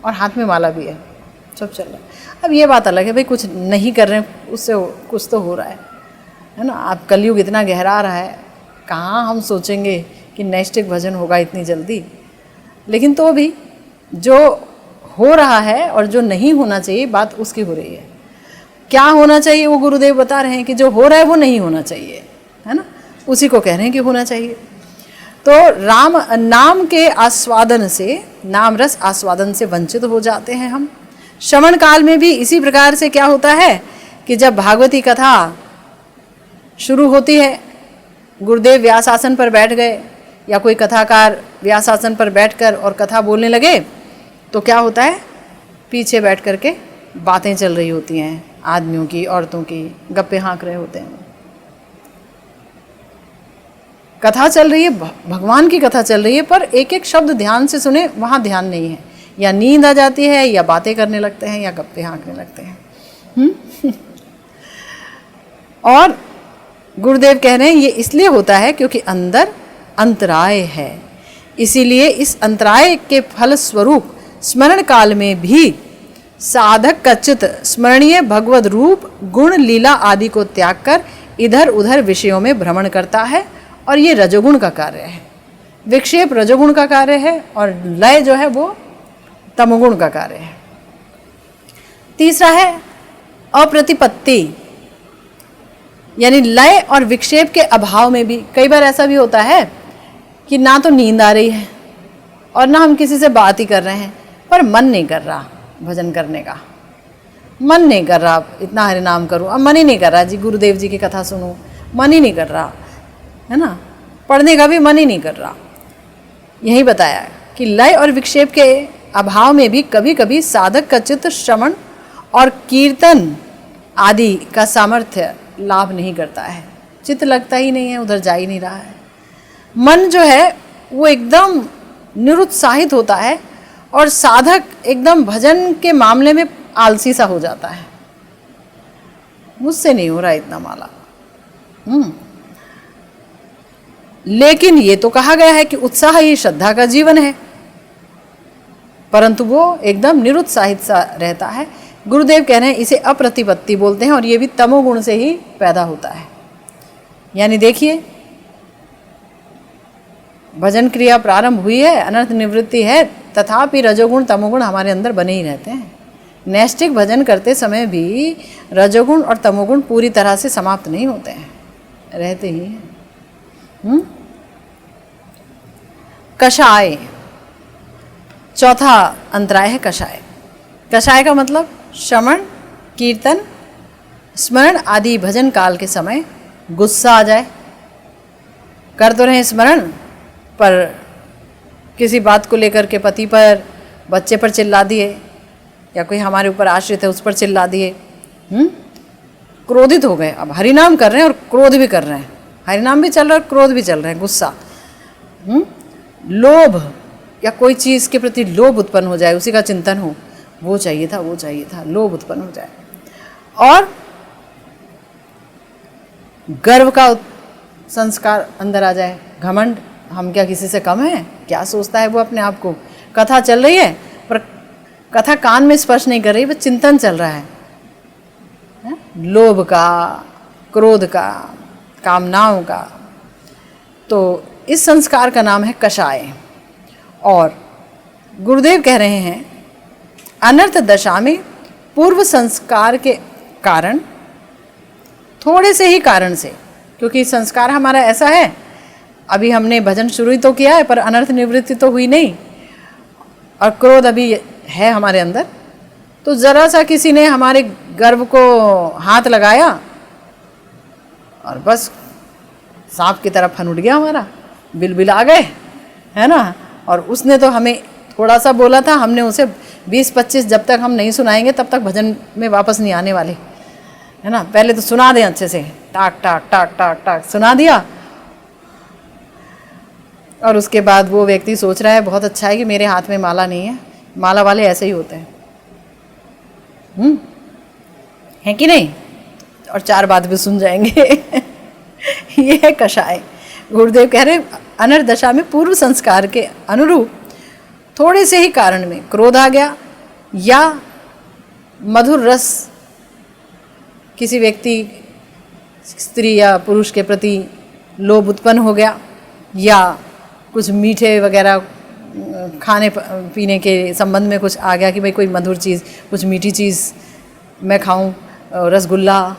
और हाथ में माला भी है, सब चल रहा है। अब ये बात अलग है भाई, कुछ नहीं कर रहे हैं, उससे कुछ तो हो रहा है ना। आप कलयुग इतना गहरा रहा है, कहाँ हम सोचेंगे कि नैष्ठिक भजन होगा इतनी जल्दी। लेकिन तो भी जो हो रहा है और जो नहीं होना चाहिए, बात उसकी हो रही है। क्या होना चाहिए वो गुरुदेव बता रहे हैं कि जो हो रहा है वो नहीं होना चाहिए, है ना, उसी को कह रहे हैं कि होना चाहिए। तो नाम के आस्वादन से, नाम रस आस्वादन से वंचित हो जाते हैं हम। श्रवण काल में भी इसी प्रकार से क्या होता है कि जब भागवती कथा शुरू होती है, गुरुदेव व्यासासन पर बैठ गए या कोई कथाकार व्यासासन पर बैठकर और कथा बोलने लगे, तो क्या होता है, पीछे बैठ करके बातें चल रही होती हैं, आदमियों की, औरतों की, गप्पे हाँक रहे होते हैं। कथा चल रही है, भगवान की कथा चल रही है, पर एक एक शब्द ध्यान से सुने, वहाँ ध्यान नहीं है, या नींद आ जाती है, या बातें करने लगते हैं, या गप्पे हाँकने लगते हैं। और गुरुदेव कह रहे हैं ये इसलिए होता है क्योंकि अंदर अंतराय है। इसीलिए इस अंतराय के फल स्वरूप स्मरण काल में भी साधक का चित्त स्मरणीय भगवद रूप, गुण, लीला आदि को त्याग कर इधर उधर विषयों में भ्रमण करता है, और ये रजोगुण का कार्य है। विक्षेप रजोगुण का कार्य है, और लय जो है वो तमोगुण का कार्य है। तीसरा है अप्रतिपत्ति, यानी लय और विक्षेप के अभाव में भी कई बार ऐसा भी होता है कि ना तो नींद आ रही है और ना हम किसी से बात ही कर रहे हैं, पर मन नहीं कर रहा भजन करने का, मन नहीं कर रहा इतना हरि नाम करूं, अब मन ही नहीं कर रहा जी गुरुदेव जी की कथा सुनूं, मन ही नहीं कर रहा है ना, पढ़ने का भी मन ही नहीं कर रहा। यही बताया कि लय और विक्षेप के अभाव में भी कभी कभी साधक का चित्त श्रवण और कीर्तन आदि का सामर्थ्य लाभ नहीं करता है, चित्त लगता ही नहीं है, उधर जा ही नहीं रहा है। मन जो है वो एकदम निरुत्साहित होता है, और साधक एकदम भजन के मामले में आलसी सा हो जाता है, मुझसे नहीं हो रहा इतना माला। लेकिन ये तो कहा गया है कि उत्साह ही श्रद्धा का जीवन है, परंतु वो एकदम निरुत्साहित सा रहता है। गुरुदेव कह रहे हैं इसे अप्रतिपत्ति बोलते हैं, और ये भी तमोगुण से ही पैदा होता है। यानी देखिए, भजन क्रिया प्रारंभ हुई है, अनर्थ निवृत्ति है, तथापि रजोगुण तमोगुण हमारे अंदर बने ही रहते हैं। नैष्ठिक भजन करते समय भी रजोगुण और तमोगुण पूरी तरह से समाप्त नहीं होते हैं, रहते ही हैं। कषाय, चौथा अंतराय है कषाय। कषाय का मतलब श्रवण, कीर्तन, स्मरण आदि भजन काल के समय गुस्सा आ जाए। कर तो रहे स्मरण, पर किसी बात को लेकर के पति पर, बच्चे पर चिल्ला दिए, या कोई हमारे ऊपर आश्रित है उस पर चिल्ला दिए, क्रोधित हो गए। अब हरिनाम कर रहे हैं और क्रोध भी कर रहे हैं, हरिनाम भी चल रहा है और क्रोध भी चल रहे हैं, गुस्सा। लोभ, या कोई चीज़ के प्रति लोभ उत्पन्न हो जाए, उसी का चिंतन हो, वो चाहिए था, वो चाहिए था, लोभ उत्पन्न हो जाए। और गर्व का संस्कार अंदर आ जाए, घमंड, हम क्या किसी से कम है, क्या सोचता है वो अपने आप को। कथा चल रही है पर कथा कान में स्पर्श नहीं कर रही, बस चिंतन चल रहा है, लोभ का, क्रोध का, कामनाओं का। तो इस संस्कार का नाम है कषाय। और गुरुदेव कह रहे हैं अनर्थ दशा में पूर्व संस्कार के कारण, थोड़े से ही कारण से, क्योंकि संस्कार हमारा ऐसा है, अभी हमने भजन शुरू ही तो किया है पर अनर्थ निवृत्ति तो हुई नहीं, और क्रोध अभी है हमारे अंदर, तो ज़रा सा किसी ने हमारे गर्व को हाथ लगाया और बस सांप की तरह फन उठ गया हमारा, बिलबिल आ गए, है ना। और उसने तो हमें थोड़ा सा बोला था, हमने उसे 20-25 जब तक हम नहीं सुनाएंगे तब तक भजन में वापस नहीं आने वाले, है ना। पहले तो सुना दें अच्छे से, टाक टाक टाक टाक टाक सुना दिया, और उसके बाद वो व्यक्ति सोच रहा है बहुत अच्छा है कि मेरे हाथ में माला नहीं है। माला वाले ऐसे ही होते हैं, है कि नहीं। और 4 बात भी सुन जाएंगे। ये है कषाय। गुरुदेव कह रहे अनर्थ दशा में पूर्व संस्कार के अनुरूप थोड़े से ही कारण में क्रोध आ गया, या मधुर रस किसी व्यक्ति, स्त्री या पुरुष के प्रति लोभ उत्पन्न हो गया, या कुछ मीठे वगैरह खाने पीने के संबंध में कुछ आ गया कि भाई कोई मधुर चीज़, कुछ मीठी चीज़ मैं खाऊं, रसगुल्ला,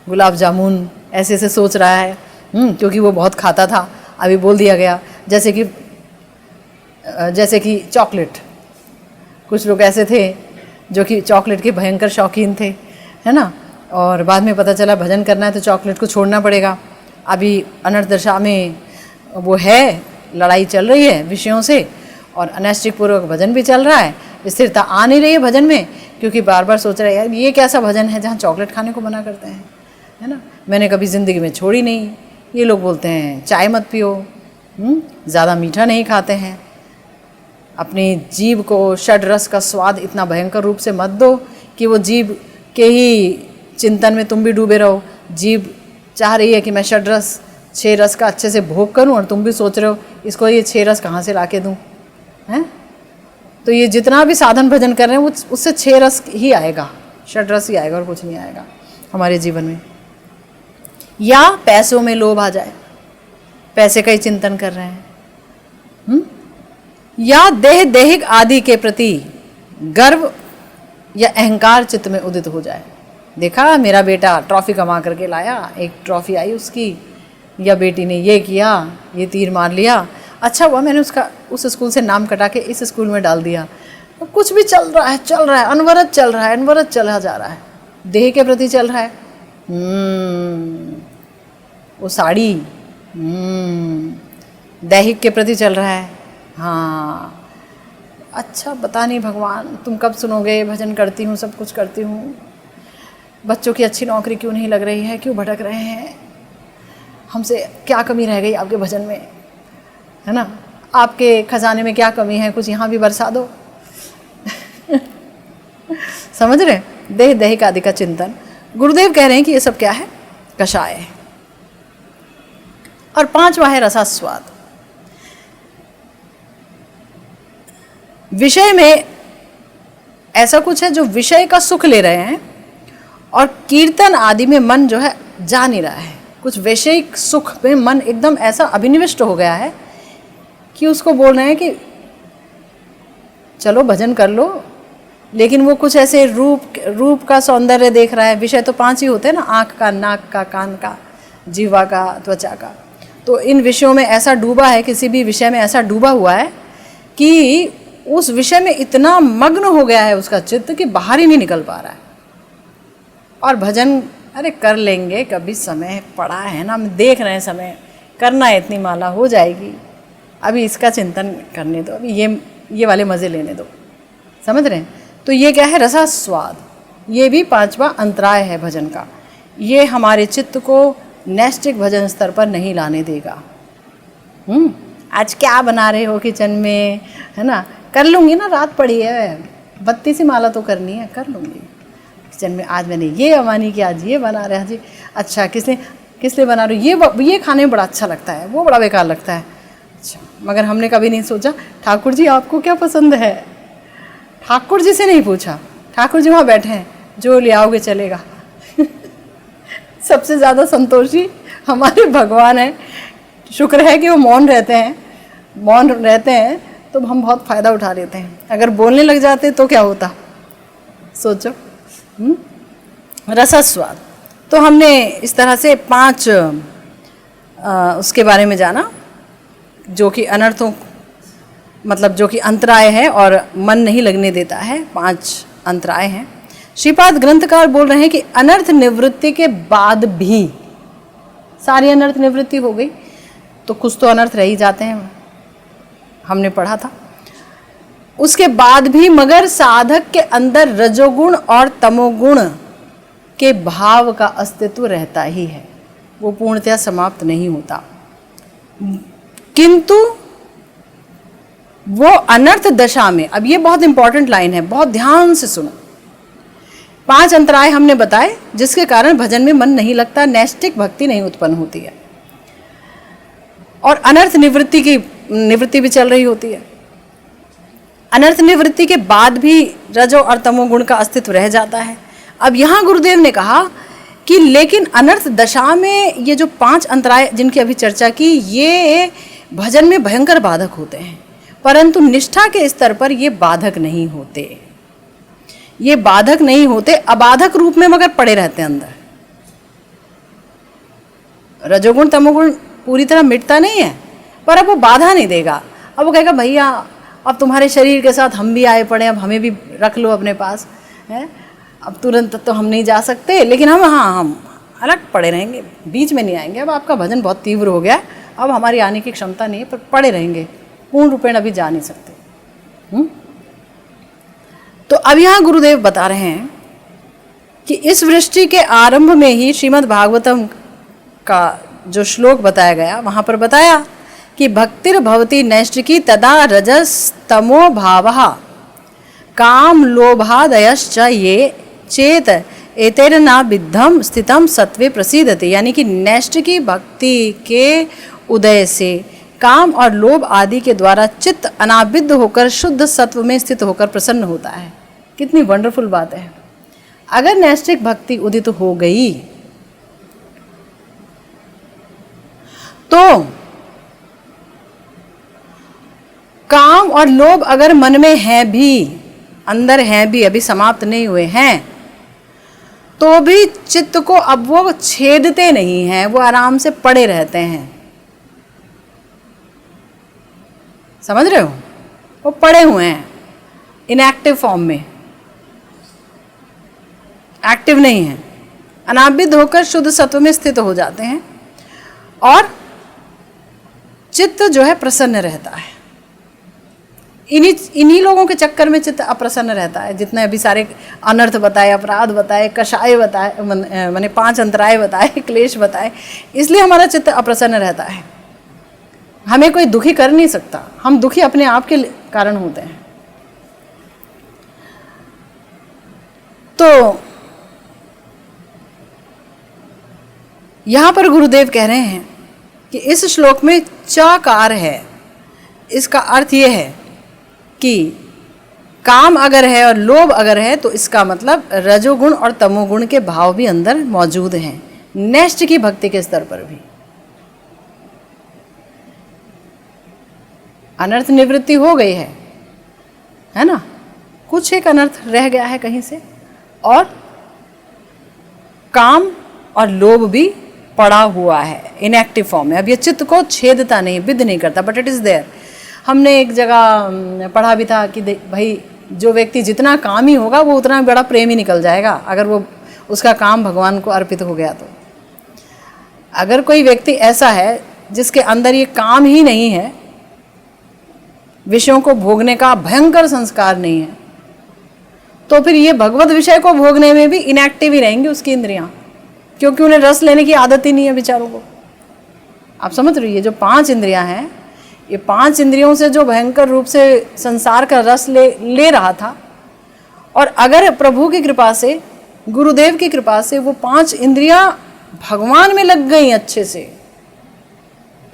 गुलाब जामुन, ऐसे ऐसे सोच रहा है, क्योंकि वो बहुत खाता था, अभी बोल दिया गया जैसे कि चॉकलेट। कुछ लोग ऐसे थे जो कि चॉकलेट के भयंकर शौकीन थे, है ना, और बाद में पता चला भजन करना है तो चॉकलेट को छोड़ना पड़ेगा। अभी अनर्थ दशा में वो है, लड़ाई चल रही है विषयों से, और अनैष्टिक पूर्वक भजन भी चल रहा है, स्थिरता आ नहीं रही है भजन में, क्योंकि बार बार सोच रहे हैं यार ये कैसा भजन है जहाँ चॉकलेट खाने को मना करते हैं, है ना। मैंने कभी ज़िंदगी में छोड़ी नहीं। ये लोग बोलते हैं चाय मत पियो, ज़्यादा मीठा नहीं खाते हैं, अपनी जीभ को षड रस का स्वाद इतना भयंकर रूप से मत दो कि वो जीभ के ही चिंतन में तुम भी डूबे रहो। जीभ चाह रही है कि मैं षड रस 6 रस का अच्छे से भोग करूं, और तुम भी सोच रहे हो इसको ये 6 रस कहाँ से ला के दूँ, हैं। तो ये जितना भी साधन भजन कर रहे हैं वो उससे 6 रस ही आएगा, षड रस ही आएगा और कुछ नहीं आएगा हमारे जीवन में। या पैसों में लोभ आ जाए, पैसे का ही चिंतन कर रहे हैं, या देहिक आदि के प्रति गर्व या अहंकार चित्त में उदित हो जाए। देखा मेरा बेटा ट्रॉफी कमा करके लाया, एक ट्रॉफी आई उसकी, या बेटी ने ये किया, ये तीर मार लिया, अच्छा हुआ मैंने उस स्कूल से नाम कटा के इस स्कूल में डाल दिया। तो कुछ भी चल रहा है, अनवरत चल रहा है, अनवरत चला जा रहा है, देह के प्रति चल रहा है। वो साड़ी दैहिक के प्रति चल रहा है। हाँ, अच्छा पता नहीं भगवान तुम कब सुनोगे, भजन करती हूँ, सब कुछ करती हूँ, बच्चों की अच्छी नौकरी क्यों नहीं लग रही है, क्यों भटक रहे हैं, हमसे क्या कमी रह गई आपके भजन में, है ना, आपके खजाने में क्या कमी है, कुछ यहाँ भी बरसा दो। समझ रहे, दैहिक आदि का चिंतन। गुरुदेव कह रहे हैं कि ये सब क्या है, कषाय है। और 5वां है रसास्वाद। विषय में ऐसा कुछ है जो विषय का सुख ले रहे हैं और कीर्तन आदि में मन जो है जा नहीं रहा है। कुछ वैषयिक सुख में मन एकदम ऐसा अभिनिविष्ट हो गया है कि उसको बोल रहे हैं कि चलो भजन कर लो, लेकिन वो कुछ ऐसे रूप का सौंदर्य देख रहा है। विषय तो 5 ही होते हैं ना, आँख का, नाक का, कान का, जीवा का, त्वचा का। तो इन विषयों में ऐसा डूबा है, किसी भी विषय में ऐसा डूबा हुआ है कि उस विषय में इतना मग्न हो गया है उसका चित्त कि बाहर ही नहीं निकल पा रहा है। और भजन अरे कर लेंगे, कभी समय पड़ा है ना, हम देख रहे हैं समय करना है, इतनी माला हो जाएगी, अभी इसका चिंतन करने दो, अभी ये वाले मज़े लेने दो। समझ रहे हैं? तो ये क्या है, रसास्वाद। ये भी 5वां अंतराय है भजन का। ये हमारे चित्त को नैष्टिक भजन स्तर पर नहीं लाने देगा। आज क्या बना रहे हो किचन में, है ना, कर लूँगी ना, रात पड़ी है, 32 माला तो करनी है, कर लूँगी। किचन में आज मैंने ये अमानी की, आज ये बना रहे हैं जी, अच्छा किस लिए बना रहे हो, ये खाने में बड़ा अच्छा लगता है, वो बड़ा बेकार लगता है। अच्छा, मगर हमने कभी नहीं सोचा ठाकुर जी आपको क्या पसंद है, ठाकुर जी से नहीं पूछा। ठाकुर जी वहाँ बैठे हैं, जो ले आओगे चलेगा। सबसे ज़्यादा संतोषी हमारे भगवान हैं। शुक्र है कि वो मौन रहते हैं, तो हम बहुत फ़ायदा उठा लेते हैं। अगर बोलने लग जाते तो क्या होता, सोचो। रसास्वाद। तो हमने इस तरह से 5 उसके बारे में जाना, जो कि अनर्थों, मतलब जो कि अंतराय है और मन नहीं लगने देता है। 5 अंतराय हैं। श्रीपाद ग्रंथकार बोल रहे हैं कि अनर्थ निवृत्ति के बाद भी, सारी अनर्थ निवृत्ति हो गई तो कुछ तो अनर्थ रह ही जाते हैं, हमने पढ़ा था। उसके बाद भी मगर साधक के अंदर रजोगुण और तमोगुण के भाव का अस्तित्व रहता ही है, वो पूर्णतया समाप्त नहीं होता। किंतु वो अनर्थ दशा में, अब ये बहुत इंपॉर्टेंट लाइन है, बहुत ध्यान से सुनो। 5 अंतराय हमने बताए जिसके कारण भजन में मन नहीं लगता, नैष्टिक भक्ति नहीं उत्पन्न होती है, और अनर्थ निवृत्ति भी चल रही होती है। अनर्थ निवृत्ति के बाद भी रजो और तमोगुण का अस्तित्व रह जाता है। अब यहाँ गुरुदेव ने कहा कि लेकिन अनर्थ दशा में ये जो 5 अंतराय जिनकी अभी चर्चा की, ये भजन में भयंकर बाधक होते हैं, परंतु निष्ठा के स्तर पर ये बाधक नहीं होते। ये बाधक नहीं होते, अबाधक रूप में मगर पड़े रहते हैं अंदर। रजोगुण तमोगुण पूरी तरह मिटता नहीं है, पर अब वो बाधा नहीं देगा। अब वो कहेगा भैया अब तुम्हारे शरीर के साथ हम भी आए पड़े, अब हमें भी रख लो अपने पास, है, अब तुरंत तो हम नहीं जा सकते, लेकिन हम अलग पड़े रहेंगे, बीच में नहीं आएंगे। अब आपका भजन बहुत तीव्र हो गया है, अब हमारी आने की क्षमता नहीं है, पर पड़े रहेंगे, पूर्ण रूपेण अभी जा नहीं सकते। तो अब यहाँ गुरुदेव बता रहे हैं कि इस वृष्टि के आरंभ में ही श्रीमद् भागवतम का जो श्लोक बताया गया, वहाँ पर बताया कि भक्तिर्भवति नैष्टिकी तदा रजस तमो भावः काम लोभादयश्च ये चेत एतेरना विद्धम स्थितम सत्वे प्रसीदति। यानी कि नैष्टिकी भक्ति के उदय से काम और लोभ आदि के द्वारा चित्त अनाविद्ध होकर शुद्ध सत्व में स्थित होकर प्रसन्न होता है। कितनी वंडरफुल बात है। अगर नैष्टिक भक्ति उदित हो गई तो काम और लोभ अगर मन में है भी, अंदर है भी, अभी समाप्त नहीं हुए हैं, तो भी चित्त को अब वो छेदते नहीं हैं, वो आराम से पड़े रहते हैं। समझ रहे हो? वो पड़े हुए हैं इनएक्टिव फॉर्म में, एक्टिव नहीं है, अनाविद्ध होकर शुद्ध सत्व में स्थित हो जाते हैं और चित्त जो है प्रसन्न रहता है। इन्हीं लोगों के चक्कर में चित्त अप्रसन्न रहता है। जितने अभी सारे अनर्थ बताए, अपराध बताए, कषाय बताए, माने 5 अंतराय बताए, क्लेश बताए, इसलिए हमारा चित्त अप्रसन्न रहता है। हमें कोई दुखी कर नहीं सकता, हम दुखी अपने आप के कारण होते हैं। तो यहाँ पर गुरुदेव कह रहे हैं कि इस श्लोक में चाकार है। इसका अर्थ ये है कि काम अगर है और लोभ अगर है तो इसका मतलब रजोगुण और तमोगुण के भाव भी अंदर मौजूद हैं, नैष्ठ की भक्ति के स्तर पर भी। अनर्थ निवृत्ति हो गई है ना, कुछ एक अनर्थ रह गया है कहीं से, और काम और लोभ भी पड़ा हुआ है इनएक्टिव फॉर्म में। अब ये चित्त को छेदता नहीं, विद्ध नहीं करता, बट इट इज़ देयर। हमने एक जगह पढ़ा भी था कि भाई जो व्यक्ति जितना कामी होगा वो उतना बड़ा प्रेमी निकल जाएगा, अगर वो उसका काम भगवान को अर्पित हो गया तो। अगर कोई व्यक्ति ऐसा है जिसके अंदर ये काम ही नहीं है, विषयों को भोगने का भयंकर संस्कार नहीं है, तो फिर ये भगवत विषय को भोगने में भी इनएक्टिव ही रहेंगी उसकी इंद्रियां, क्योंकि उन्हें रस लेने की आदत ही नहीं है बेचारों को। आप समझ रही है, जो 5 इंद्रियां हैं, ये 5 इंद्रियों से जो भयंकर रूप से संसार का रस ले रहा था, और अगर प्रभु की कृपा से, गुरुदेव की कृपा से वो 5 इंद्रियां भगवान में लग गई अच्छे से,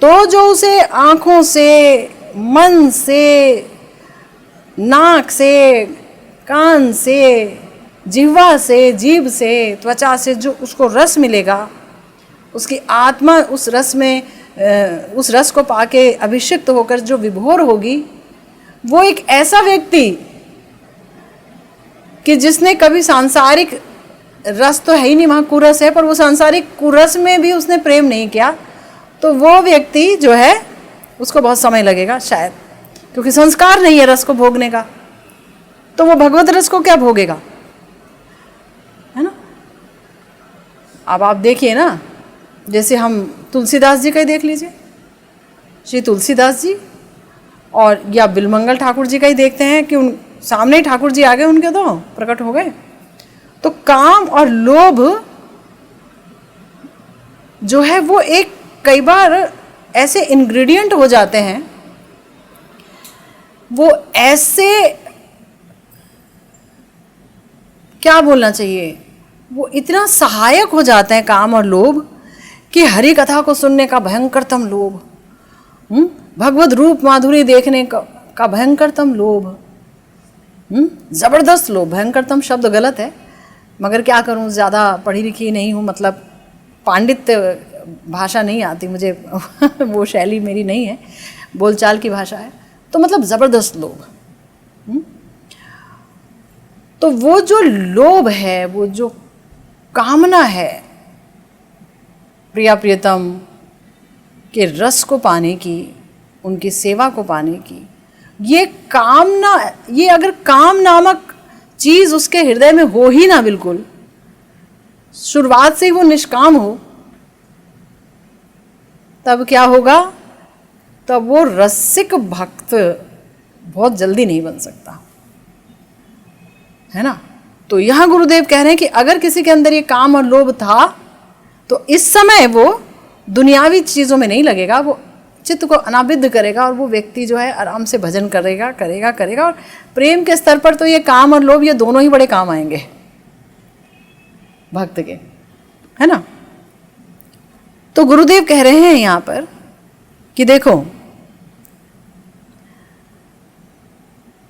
तो जो उसे आँखों से, मन से, नाक से, कान से, जिह्वा से, जीभ से, त्वचा से जो उसको रस मिलेगा, उसकी आत्मा उस रस में, उस रस को पाके अभिषिक्त होकर जो विभोर होगी, वो एक ऐसा व्यक्ति कि जिसने कभी सांसारिक रस तो है ही नहीं, वहाँ कुरस है, पर वो सांसारिक कुरस में भी उसने प्रेम नहीं किया, तो वो व्यक्ति जो है उसको बहुत समय लगेगा शायद, क्योंकि संस्कार नहीं है रस को भोगने का, तो वो भगवत रस को क्या भोगेगा, है ना। अब आप देखिए ना, जैसे हम तुलसीदास जी का ही देख लीजिए, श्री तुलसीदास जी, और या बिलमंगल ठाकुर जी का ही देखते हैं कि उन सामने ही ठाकुर जी आ गए, उनके तो प्रकट हो गए। तो काम और लोभ जो है वो एक कई बार ऐसे इंग्रेडिएंट हो जाते हैं, वो ऐसे, क्या बोलना चाहिए, वो इतना सहायक हो जाते हैं काम और लोभ, कि हरि कथा को सुनने का भयंकरतम लोभ, भगवत रूप माधुरी देखने का भयंकरतम लोभ, जबरदस्त लोभ। भयंकरतम शब्द गलत है, मगर क्या करूं, ज़्यादा पढ़ी लिखी नहीं हूं, मतलब पांडित्य भाषा नहीं आती मुझे वो शैली मेरी नहीं है, बोलचाल की भाषा है, तो मतलब ज़बरदस्त लोभ। तो वो जो लोभ है, वो जो कामना है प्रिया प्रियतम के रस को पाने की, उनकी सेवा को पाने की, ये कामना, ये अगर काम नामक चीज उसके हृदय में हो ही ना, बिल्कुल शुरुआत से ही वो निष्काम हो, तब क्या होगा? तब वो रसिक भक्त बहुत जल्दी नहीं बन सकता, है ना। तो यहां गुरुदेव कह रहे हैं कि अगर किसी के अंदर ये काम और लोभ था तो इस समय वो दुनियावी चीज़ों में नहीं लगेगा, वो चित्त को अनाविद्ध करेगा और वो व्यक्ति जो है आराम से भजन करेगा करेगा करेगा। और प्रेम के स्तर पर तो ये काम और लोभ, ये दोनों ही बड़े काम आएंगे भक्त के, है ना। तो गुरुदेव कह रहे हैं यहाँ पर कि देखो,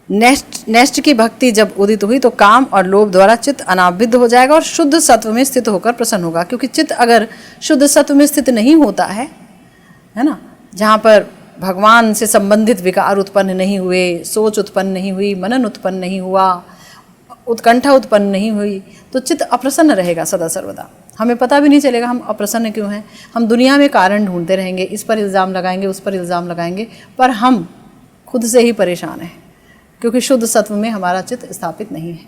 नेष्ट की भक्ति जब उदित हुई तो काम और लोभ द्वारा चित्त अनाविद्ध हो जाएगा और शुद्ध सत्व में स्थित होकर प्रसन्न होगा। क्योंकि चित्त अगर शुद्ध सत्व में स्थित नहीं होता है ना, जहाँ पर भगवान से संबंधित विकार उत्पन्न नहीं हुए, सोच उत्पन्न नहीं हुई, मनन उत्पन्न नहीं हुआ, उत्कंठा उत्पन्न नहीं हुई, तो चित्त अप्रसन्न रहेगा सदा सर्वदा। हमें पता भी नहीं चलेगा हम अप्रसन्न क्यों हैं। हम दुनिया में कारण ढूंढते रहेंगे, इस पर इल्ज़ाम लगाएंगे, उस पर इल्ज़ाम लगाएंगे, पर हम खुद से ही परेशान हैं, क्योंकि शुद्ध सत्व में हमारा चित्त स्थापित नहीं है।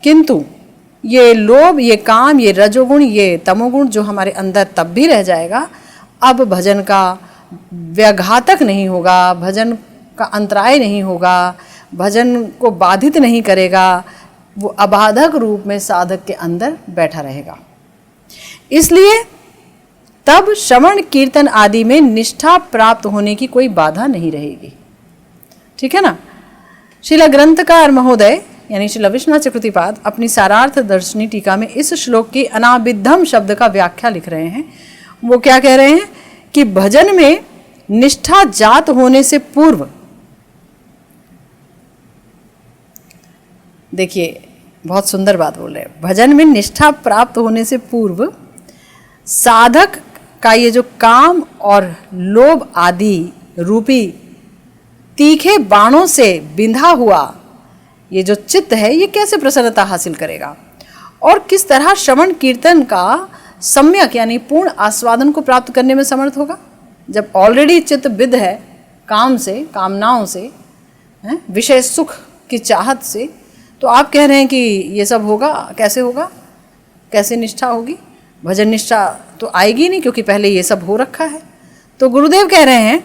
किंतु ये लोभ, ये काम, ये रजोगुण, ये तमोगुण जो हमारे अंदर तब भी रह जाएगा, अब भजन का व्याघातक नहीं होगा, भजन का अंतराय नहीं होगा, भजन को बाधित नहीं करेगा, वो अबाधक रूप में साधक के अंदर बैठा रहेगा। इसलिए तब श्रवण कीर्तन आदि में निष्ठा प्राप्त होने की कोई बाधा नहीं रहेगी। ठीक है ना। श्रील ग्रंथकार महोदय यानी श्रील विश्वनाथ चक्रवर्तीपाद अपनी सारार्थ दर्शनी टीका में इस श्लोक की अनाबिद्धम शब्द का व्याख्या लिख रहे हैं। वो क्या कह रहे हैं कि भजन में निष्ठा जात होने से पूर्व, देखिए बहुत सुंदर बात बोल रहे हैं, भजन में निष्ठा प्राप्त होने से पूर्व साधक का ये जो काम और लोभ आदि रूपी तीखे बाणों से बिंधा हुआ ये जो चित्त है, ये कैसे प्रसन्नता हासिल करेगा और किस तरह श्रवण कीर्तन का सम्यक यानी पूर्ण आस्वादन को प्राप्त करने में समर्थ होगा, जब ऑलरेडी चित्त विद्ध है काम से, कामनाओं से, विषय सुख की चाहत से। तो आप कह रहे हैं कि ये सब होगा, कैसे होगा, कैसे निष्ठा होगी? भजन निष्ठा तो आएगी नहीं, क्योंकि पहले ये सब हो रखा है। तो गुरुदेव कह रहे हैं,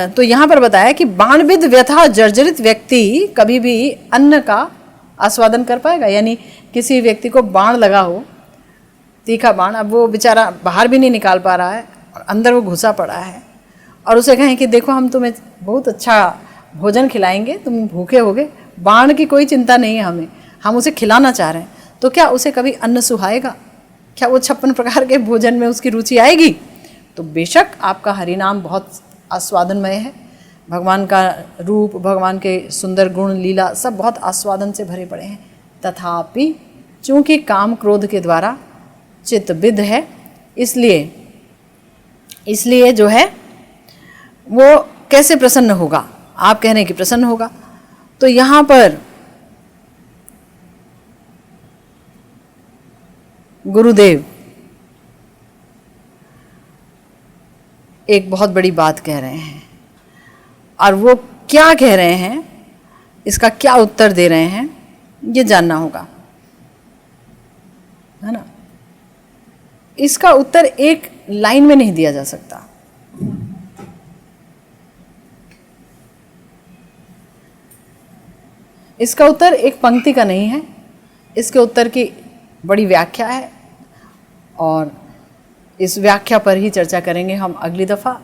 तो यहाँ पर बताया कि बाणविद व्यथा जर्जरित व्यक्ति कभी भी अन्न का आस्वादन कर पाएगा। यानी किसी व्यक्ति को बाण लगा हो, तीखा बाण, अब वो बेचारा बाहर भी नहीं निकाल पा रहा है और अंदर वो घुसा पड़ा है, और उसे कहें कि देखो हम तुम्हें बहुत अच्छा भोजन खिलाएंगे, तुम भूखे होगे, बाण की कोई चिंता नहीं है हमें, हम उसे खिलाना चाह रहे हैं, तो क्या उसे कभी अन्न सुहाएगा? क्या वो 56 प्रकार के भोजन में उसकी रुचि आएगी? तो बेशक आपका हरिनाम बहुत आस्वादनमय है, भगवान का रूप, भगवान के सुंदर गुण लीला सब बहुत आस्वादन से भरे पड़े हैं, तथापि चूँकि काम क्रोध के द्वारा चित्त विद्ध है, इसलिए जो है वो कैसे प्रसन्न होगा? आप कह रहे हैं कि प्रसन्न होगा। तो यहाँ पर गुरुदेव एक बहुत बड़ी बात कह रहे हैं, और वो क्या कह रहे हैं, इसका क्या उत्तर दे रहे हैं, ये जानना होगा, है ना। इसका उत्तर एक लाइन में नहीं दिया जा सकता। इसका उत्तर एक पंक्ति का नहीं है, इसके उत्तर की बड़ी व्याख्या है, और इस व्याख्या पर ही चर्चा करेंगे हम अगली दफ़ा।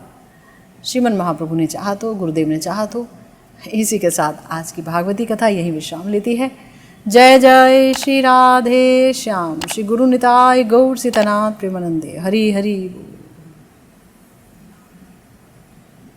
श्रीमन महाप्रभु ने चाहा तो, गुरुदेव ने चाहा तो। इसी के साथ आज की भागवती कथा यही विश्राम लेती है। जय जय श्री राधे श्याम, श्री गुरु निताय गौर सीतनाथ प्रेमानंदे। हरि हरि बोल।